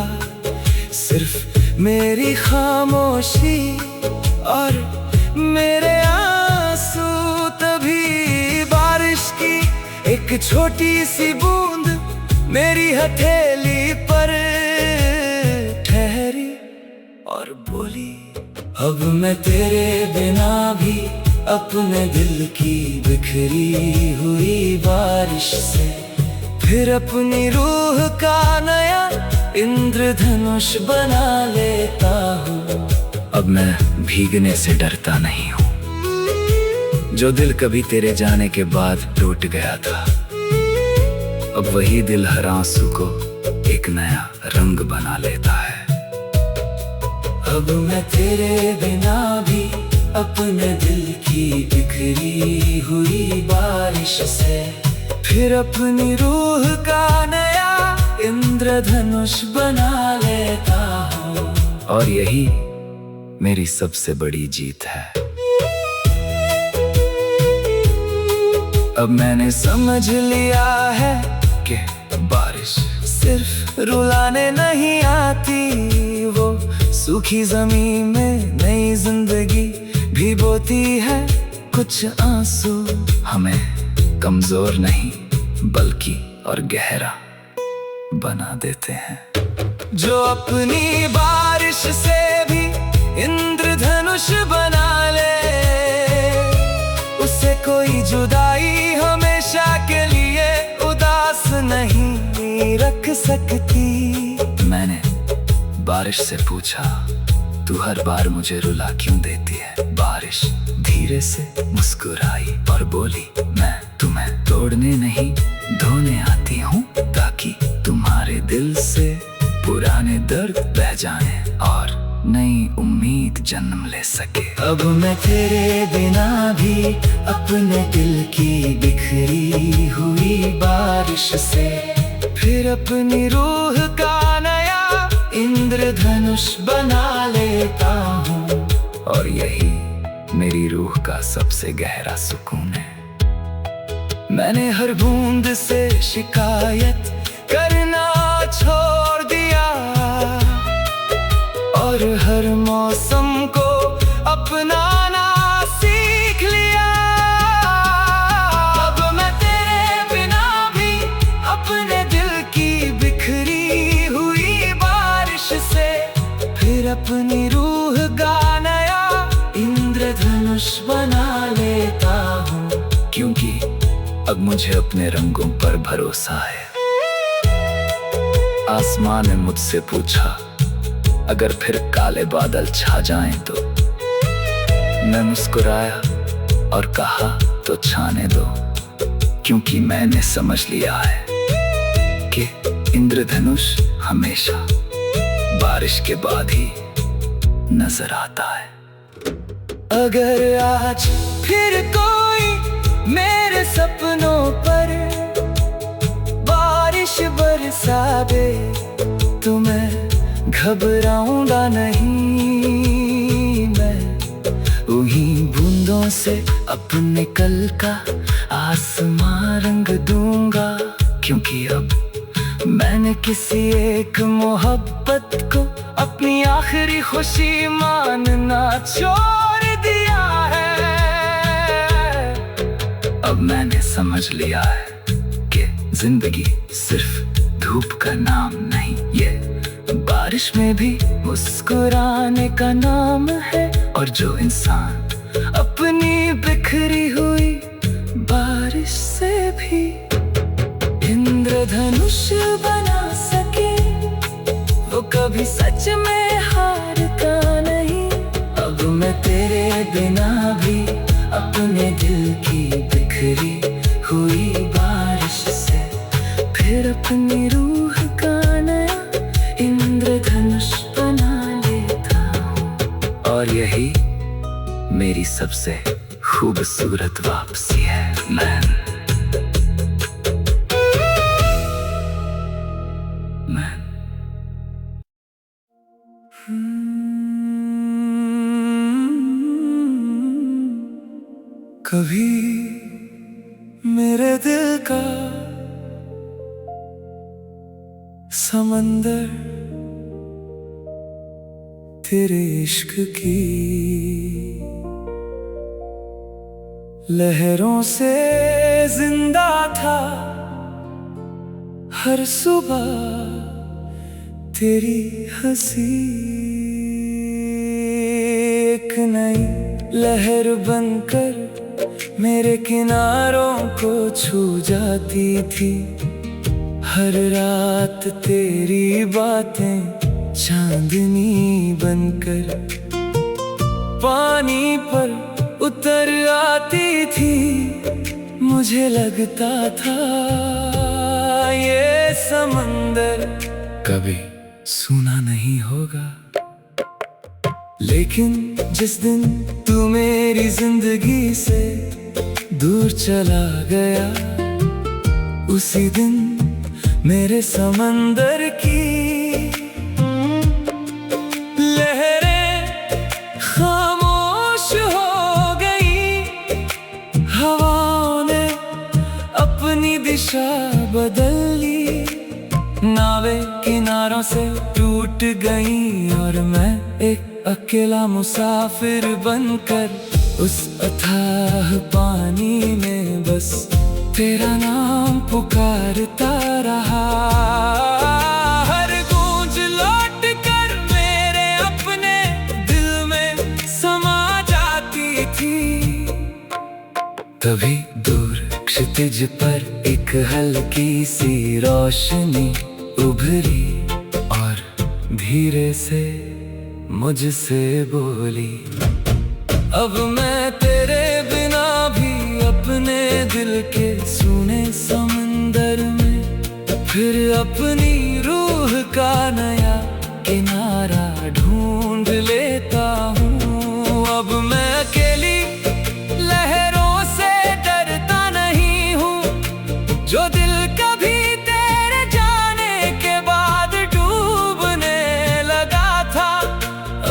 सिर्फ मेरी खामोशी और मेरे आंसू। तभी बारिश की एक छोटी सी बूंद मेरी हथेली पर ठहरी और बोली, अब मैं तेरे बिना भी अपने दिल की बिखरी हुई बारिश से फिर अपनी रूह का नया इंद्रधनुष बना लेता हूँ। अब मैं भीगने से डरता नहीं हूँ, जो दिल कभी तेरे जाने के बाद टूट गया था, अब वही दिल हर आंसू को एक नया रंग बना लेता है। अब मैं तेरे बिना भी अपने दिल की बिखरी हुई बारिश से फिर अपनी रूह का नया इंद्रधनुष बना लेता हूँ। और यही मेरी सबसे बड़ी जीत है। अब मैंने समझ लिया है कि बारिश सिर्फ रुलाने नहीं आती, वो सूखी जमीन में नई जिंदगी भी बोती है। कुछ आंसू हमें कमजोर नहीं बल्कि और गहरा बना देते हैं। जो अपनी बारिश से भी इंद्रधनुष बना ले, उससे कोई जुदाई हमेशा के लिए उदास नहीं रख सकती। मैंने बारिश से पूछा, तू हर बार मुझे रुला क्यों देती है? बारिश धीरे से मुस्कुराई और बोली, मैं तुम्हें तोड़ने नहीं धोने आती हूँ, ताकि तुम्हारे दिल से पुराने दर्द बह जाएं और नई उम्मीद जन्म ले सके। अब मैं तेरे बिना भी अपने दिल की बिखरी हुई बारिश से फिर अपनी रूह का नया इंद्रधनुष बना लेता हूँ। और यही मेरी रूह का सबसे गहरा सुकून है। मैंने हर बूंद से शिकायत करना छोड़ दिया और हर मौसम को अपनाना सीख लिया। अब मैं तेरे बिना भी अपने दिल की बिखरी हुई बारिश से फिर अपनी रूह का नया इंद्रधनुष बना लेता हूँ, क्योंकि अब मुझे अपने रंगों पर भरोसा है। आसमान ने मुझसे पूछा, अगर फिर काले बादल छा जाएं तो? मैं मुस्कुराया और कहा, तो छाने दो, क्योंकि मैंने समझ लिया है कि इंद्रधनुष हमेशा बारिश के बाद ही नजर आता है। अगर आज फिर कोई मेरे सपनों पर बारिश बरसा दे, तो मैं घबराऊंगा नहीं। मैं उन्हीं बूंदों से अपने कल का आसमां रंग दूंगा, क्योंकि अब मैंने किसी एक मोहब्बत को अपनी आखिरी खुशी मानना छोड़ दिया है। अब मैंने समझ लिया है कि जिंदगी सिर्फ धूप का नाम नहीं, ये बारिश में भी मुस्कुराने का नाम है। और जो इंसान अपनी बिखरी हुई बारिश से भी इंद्रधनुष बना सके, वो कभी सच में हारता नहीं। अब मैं तेरे बिना भी अपने दिल की बिखरी हुई बारिश से फिर अपनी रूह का नया इंद्रधनुष बना लेता हूँ। और यही मेरी सबसे खूबसूरत वापसी है। मैं कभी मेरे दिल का समंदर तेरे इश्क की लहरों से जिंदा था। हर सुबह तेरी हंसी एक नई लहर बनकर मेरे किनारों को छू जाती थी। हर रात तेरी बातें चांदनी बनकर पानी पर उतर आती थी। मुझे लगता था ये समंदर कभी सूना नहीं होगा, लेकिन जिस दिन तू मेरी जिंदगी से दूर चला गया, उसी दिन मेरे समंदर की लहरें खामोश हो गई। हवाओं ने अपनी दिशा बदल ली, नावें किनारों से टूट गई और मैं एक अकेला मुसाफिर बनकर उस अथाह पानी में बस तेरा नाम पुकारता रहा। हर गूंज लौट कर मेरे अपने दिल में समा जाती थी। तभी दूर क्षितिज पर एक हल्की सी रोशनी उभरी और धीरे से मुझसे बोली, अब मैं तेरे बिना भी अपने दिल के सूने समंदर में फिर अपनी रूह का नया किनारा ढूंढ लेता हूँ। अब मैं अकेली लहरों से डरता नहीं हूँ, जो दिल कभी तेरे जाने के बाद डूबने लगा था,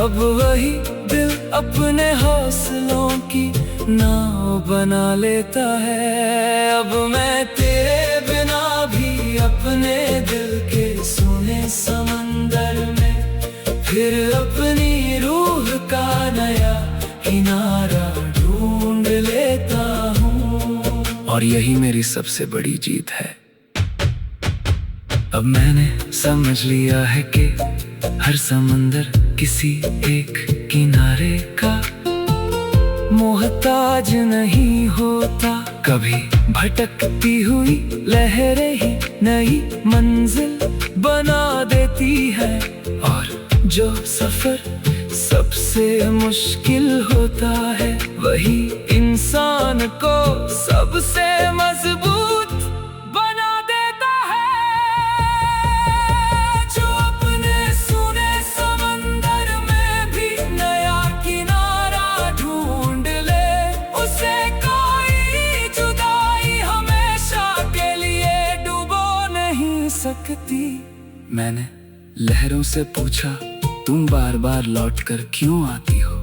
अब वही दिल अपने हौसलों की नाव बना लेता है। अब मैं तेरे बिना भी अपने दिल के सूने समंदर में फिर अपनी रूह का नया किनारा ढूंढ लेता हूँ। और यही मेरी सबसे बड़ी जीत है। अब मैंने समझ लिया है कि हर समंदर किसी एक किनारे का मोहताज नहीं होता। कभी भटकती हुई लहरें ही नई मंजिल बना देती है, और जो सफर सबसे मुश्किल होता है वही इंसान को सबसे मजबूत बना देता है। जो अपने सूने समंदर में भी नया किनारा ढूंढ ले, उसे कोई जुदाई हमेशा के लिए डुबो नहीं सकती। मैंने लहरों से पूछा, तुम बार बार लौट कर क्यों आती हो?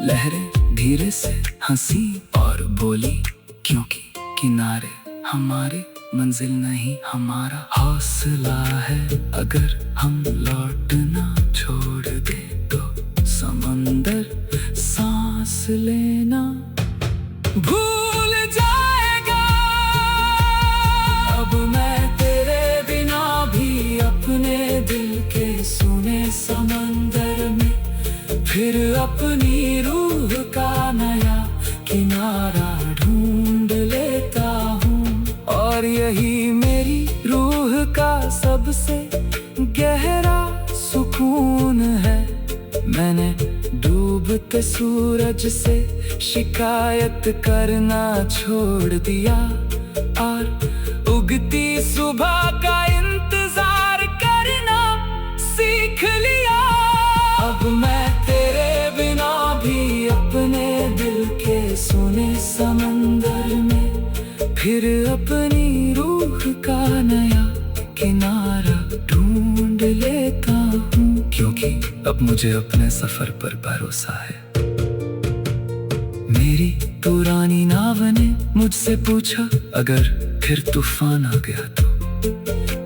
लहरें धीरे से हंसी और बोली, क्योंकि किनारे हमारे मंजिल नहीं हमारा हौसला है। अगर हम लौटना छोड़ दे तो समंदर सांस लेना भूल जाएगा। अब मैं तेरे बिना भी अपने दिल के सूने समंदर में फिर अपनी रूह का नया किनारा ढूंढ लेता हूँ। और यही मेरी रूह का सबसे गहरा सुकून है। मैंने डूबते सूरज से शिकायत करना छोड़ दिया और उगती सुबह का इंतजार करना सीख लिया। अब मैं तेरे बिना भी अपने दिल के सूने समंदर में फिर अपनी रूह का नया किनारा ढूंढ लेता हूँ, क्योंकि अब मुझे अपने सफर पर भरोसा है। मेरी पुरानी नाव ने मुझसे पूछा, अगर फिर तूफान आ गया तो?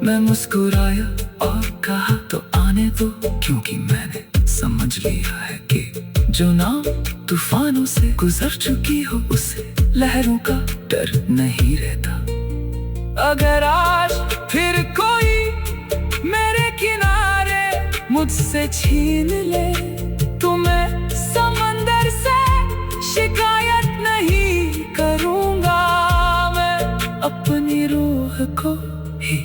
मैं मुस्कुराया और कहा, तो आने दो, क्योंकि मैंने समझ लिया है कि जो नाव तूफानों से गुजर चुकी हो उसे लहरों का डर नहीं रहता। अगर आज फिर कोई मेरे किनारे मुझसे छीन ले, तो मैं समंदर से शिकायत नहीं करूंगा। मैं अपनी रूह को ही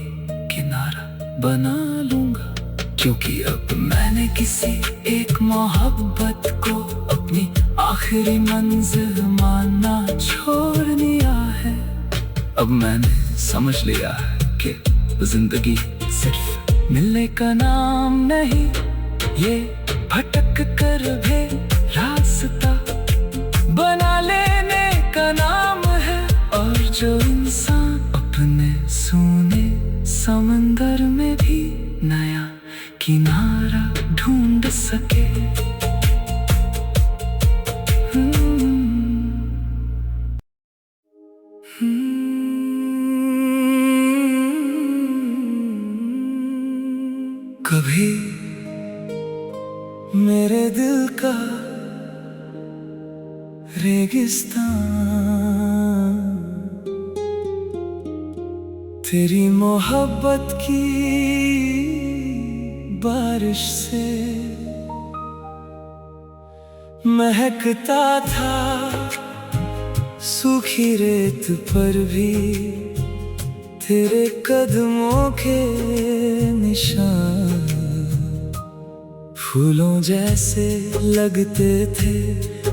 किनारा बना लूंगा, क्योंकि अब मैंने किसी एक मोहब्बत को अपनी आखिरी मंजिल मानना छोड़ दिया है। अब मैंने समझ लिया है कि जिंदगी सिर्फ मिलने का नाम नहीं, ये भटक कर भी रास्ता बना लेने का नाम है। और जो इंसान अपने सूने समंदर में भी नया किनारा ढूंढ सके। कभी मेरे दिल का रेगिस्तान तेरी मोहब्बत की बारिश से महकता था, सूखी रेत पर भी तेरे कदमों के निशान फूलों जैसे लगते थे।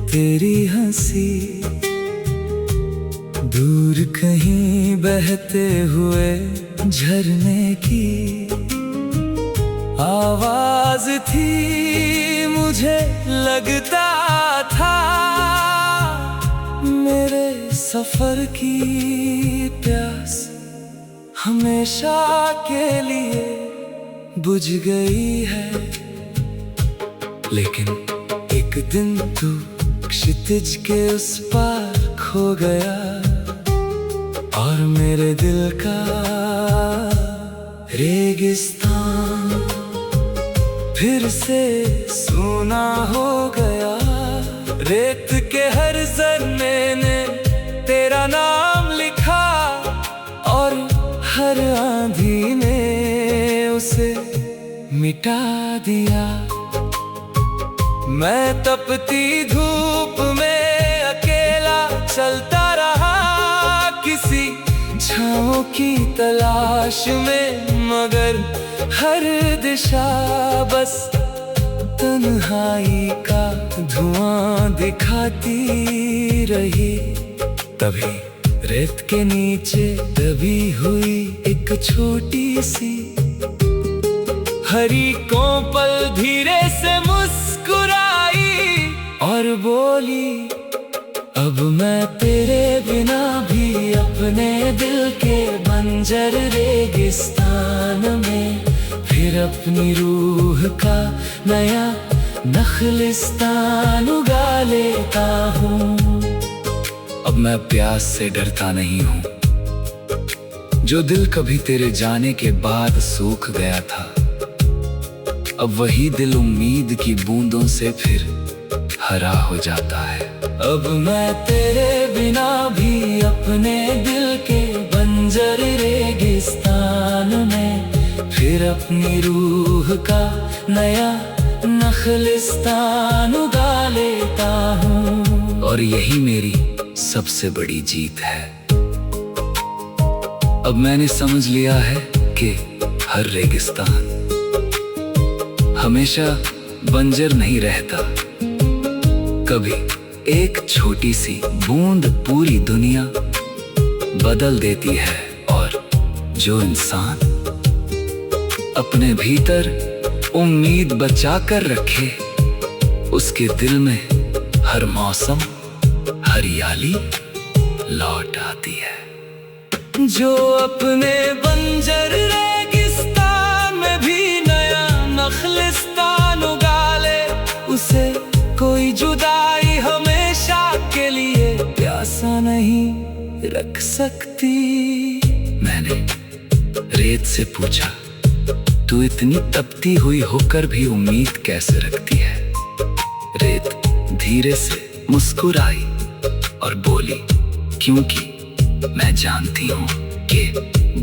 तेरी हंसी दूर कहीं बहते हुए झरने की आवाज थी, मुझे लगता था मेरे सफर की प्यास हमेशा के लिए बुझ गई है। लेकिन एक दिन तू क्षितिज के उस पार खो गया, और मेरे दिल का रेगिस्तान फिर से सूना हो गया। रेत के हर जर्रे ने तेरा नाम लिखा, और हर आंधी ने उसे मिटा दिया। मैं तपती धूप में अकेला चलता रहा, किसी छाँव की तलाश में, मगर हर दिशा बस तन्हाई का धुआं दिखाती रही। तभी रेत के नीचे दबी हुई एक छोटी सी हरी कोपल धीरे से मुस्कुराई और बोली, अब मैं तेरे बिना भी अपने दिल के बंजर रेगिस्तान में फिर अपनी रूह का नया नखलिस्तान उगा लेता हूँ। अब मैं प्यास से डरता नहीं हूँ, जो दिल कभी तेरे जाने के बाद सूख गया था, अब वही दिल उम्मीद की बूंदों से फिर हरा हो जाता है। अब मैं तेरे बिना भी अपने दिल के बंजर रेगिस्तान में फिर अपनी रूह का नया नखलिस्तान उगा लेता हूँ। और यही मेरी सबसे बड़ी जीत है। अब मैंने समझ लिया है कि हर रेगिस्तान हमेशा बंजर नहीं रहता। कभी एक छोटी सी बूंद पूरी दुनिया बदल देती है, और जो इंसान अपने भीतर उम्मीद बचा कर रखे, उसके दिल में हर मौसम हरियाली लौट आती है। जो अपने बंजर रेगिस्तान में भी नया नखलिस्तान उगा ले, उसे कोई जुदाई हमेशा के लिए प्यार रख सकती। मैंने रेत से पूछा, तू इतनी तपती हुई होकर भी उम्मीद कैसे रखती है? रेत धीरे से मुस्कुराई और बोली, क्योंकि मैं जानती हूँ कि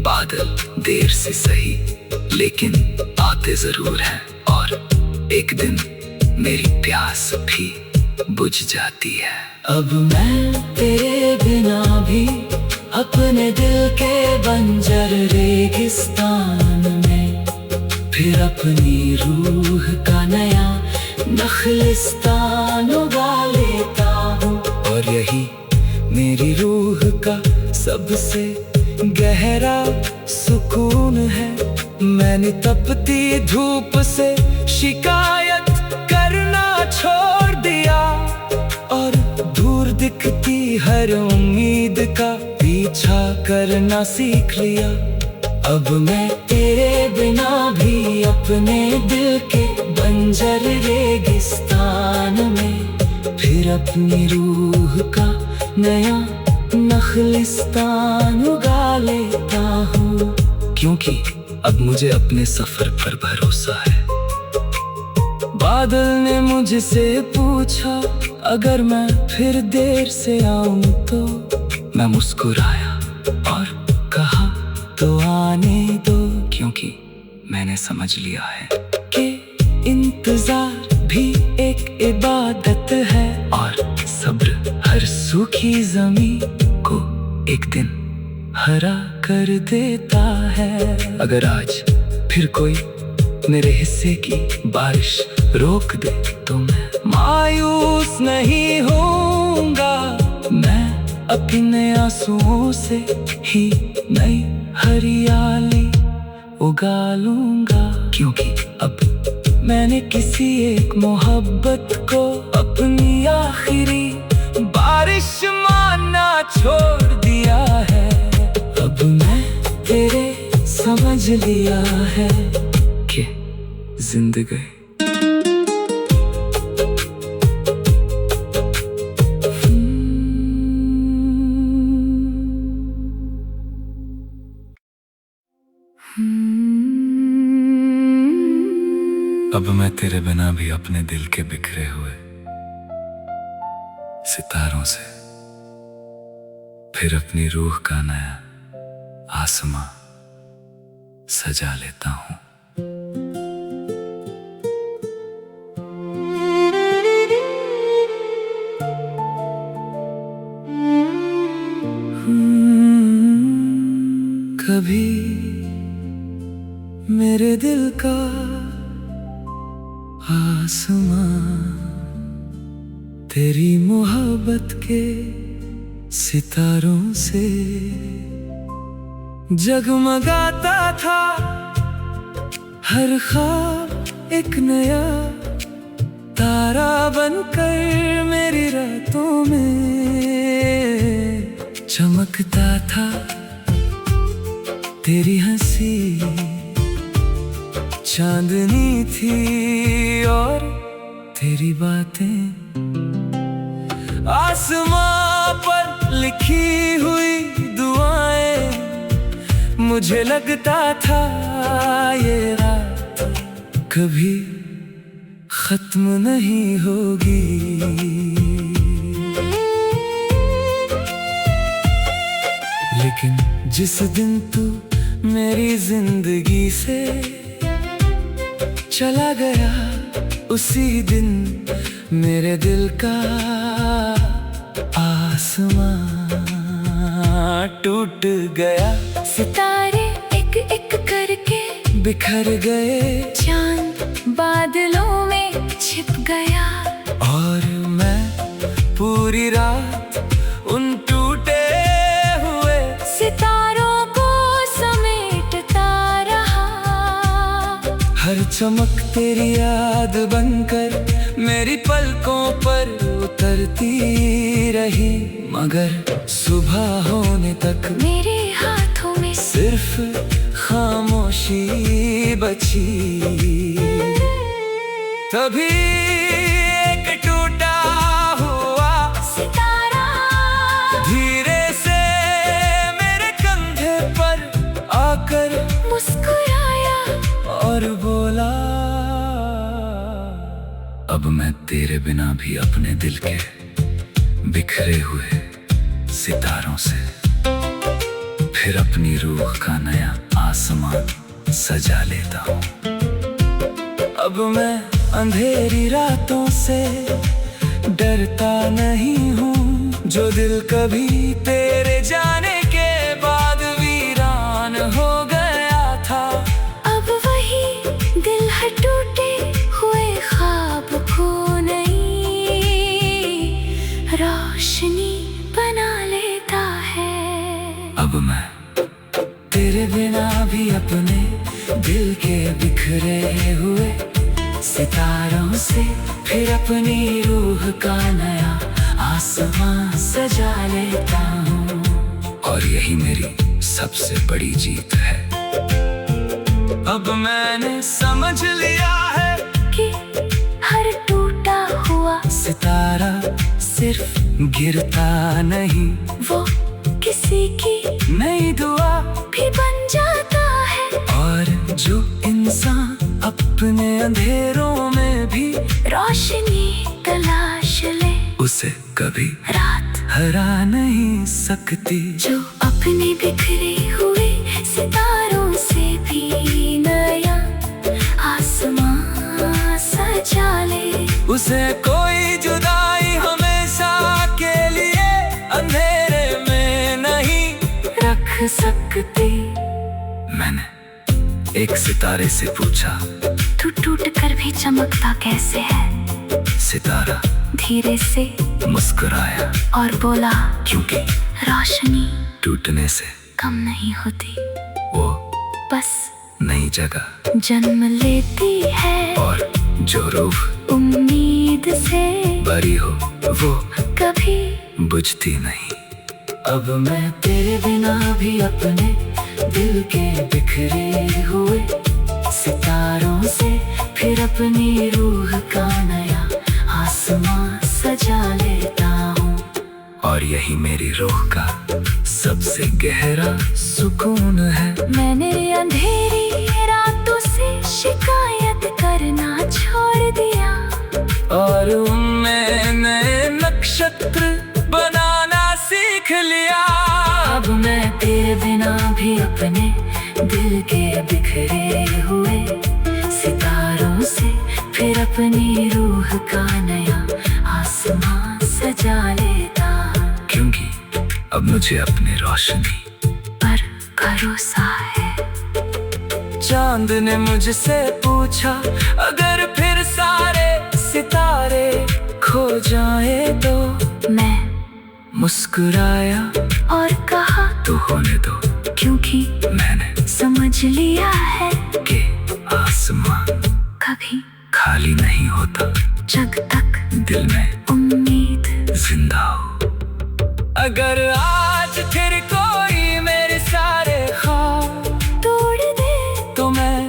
बादल देर से सही लेकिन आते जरूर हैं, और एक दिन मेरी प्यास भी बुझ जाती है। अब मैं तेरे बिना भी अपने दिल के बंजर रेगिस्तान में फिर अपनी रूह का नया नखलिस्तान उगा लेता हूँ। और यही मेरी रूह का सबसे गहरा सुकून है। मैंने तपती धूप से शिकायत करना छोड़ दिया और दूर दिखती हर उम्मीद का पीछा करना सीख लिया। अब मैं तेरे बिना भी अपने दिल के बंजर रेगिस्तान में फिर अपनी रूह का नया नखलिस्तान उगा लेता हूँ, क्योंकि अब मुझे अपने सफर पर भरोसा है। बादल ने मुझसे पूछा, अगर मैं फिर देर से आऊं तो? मैं मुस्कुराया और कहा, तो आने दो, क्योंकि मैंने समझ लिया है कि इंतजार भी एक इबादत है और सब्र हर सूखी जमीन को एक दिन हरा कर देता है। अगर आज फिर कोई मेरे हिस्से की बारिश रोक दे तो मैं मायूस नहीं होऊंगा। मैं अपने आंसुओं से ही नई हरियाली उगा लूंगा, क्योंकि अब मैंने किसी एक मोहब्बत को अपनी आखिरी बारिश मानना छोड़ दिया है। अब मैं तेरे समझ लिया है कि जिंदगी अब मैं तेरे बिना भी अपने दिल के बिखरे हुए सितारों से फिर अपनी रूह का नया आसमां सजा लेता हूँ। कभी मेरे दिल का आसमां तेरी मोहब्बत के सितारों से जगमगाता था। हर ख्वाब एक नया तारा बनकर मेरी रातों में चमकता था। तेरी हंसी चांदनी थी और तेरी बातें आसमां पर लिखी हुई दुआएं। मुझे लगता था ये रात कभी खत्म नहीं होगी, लेकिन जिस दिन तू मेरी जिंदगी से चला गया उसी दिन मेरे दिल का आसमां टूट गया। सितारे एक एक करके बिखर गए, चांद बादलों में छिप गया, और मैं पूरी रात उन टूटे हुए सितारों को समेटता रहा। हर चमक तेरी याद बनकर मेरी पलकों पर उतरती रही, मगर सुबह होने तक मेरे हाथों में सिर्फ खामोशी बची। तभी एक टूटा हुआ सितारा धीरे से मैं तेरे बिना भी अपने दिल के बिखरे हुए सितारों से फिर अपनी रूह का नया आसमान सजा लेता हूँ। अब मैं अंधेरी रातों से डरता नहीं हूँ, जो दिल कभी तेरे जाने के बाद वीरान हो गया था। अब वही दिल है टूटे हुए ख्वाब को नई रोशनी बना लेता है। अब मैं तेरे बिना भी अपने दिल के बिखरे हुए सितारों से फिर अपनी रूह का नया आसमां सजा लेता हूँ। और यही मेरी सबसे बड़ी जीत है। अब मैंने समझ लिया है कि हर टूटा हुआ सितारा सिर्फ गिरता नहीं, वो किसी की नई दुआ भी बन जाता है। और जो इंसान अपने अंधेरों में भी रोशनी तलाश ले, उसे कभी रात हरा नहीं सकती। जो अपने बिखरे हुए सितारों से भी नया आसमां सजा ले, उसे कोई जुदाई हमेशा के लिए अंधेरे में नहीं रख सकती। मैंने एक सितारे से पूछा, तू टूट कर भी चमकता कैसे है? सितारा धीरे से मुस्कुराया और बोला, क्योंकि रोशनी टूटने से कम नहीं होती, वो बस नई जगह जन्म लेती है। और जो रूह उम्मीद से भरी हो वो कभी बुझती नहीं। अब मैं तेरे बिना भी अपने दिल के बिखरे हुए सितारों से फिर अपनी रूह का नया आसमां सजा लेता हूँ। और यही मेरी रूह का सबसे गहरा सुकून है। मैंने अंधेरी रातों से शिकायत करना छोड़ दिया, और उनमें नए नक्षत्र बनाना सीख लिया। अब मैं तेरे बिना भी अपने दिल के बिखरे हुए सितारों से फिर अपनी रूह का नया आसमां सजा लेता हूँ। क्योंकि अब मुझे अपनी रोशनी पर भरोसा है। चांद ने मुझसे पूछा, अगर फिर सारे सितारे खो जाए तो? मैं मुस्कुराया और कहा, तो होने दो, क्योंकि मैंने समझ लिया है कि आसमां कभी खाली नहीं होता जब तक दिल में उम्मीद जिंदा हो। अगर आज फिर कोई मेरे सारे ख्वाब तोड़ दे तो मैं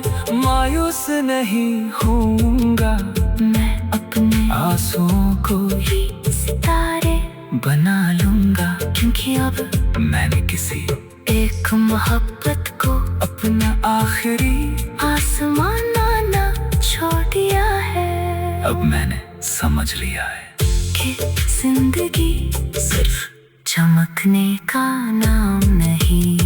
मायूस नहीं होऊंगा। मैं अपने आंसुओं को ही सितारे बना लूंगा, क्योंकि अब मैंने किसी एक मोहब्बत को अपना आखिरी आसमान आना छोड़ दिया है। अब मैंने समझ लिया है कि जिंदगी सिर्फ चमकने का नाम नहीं,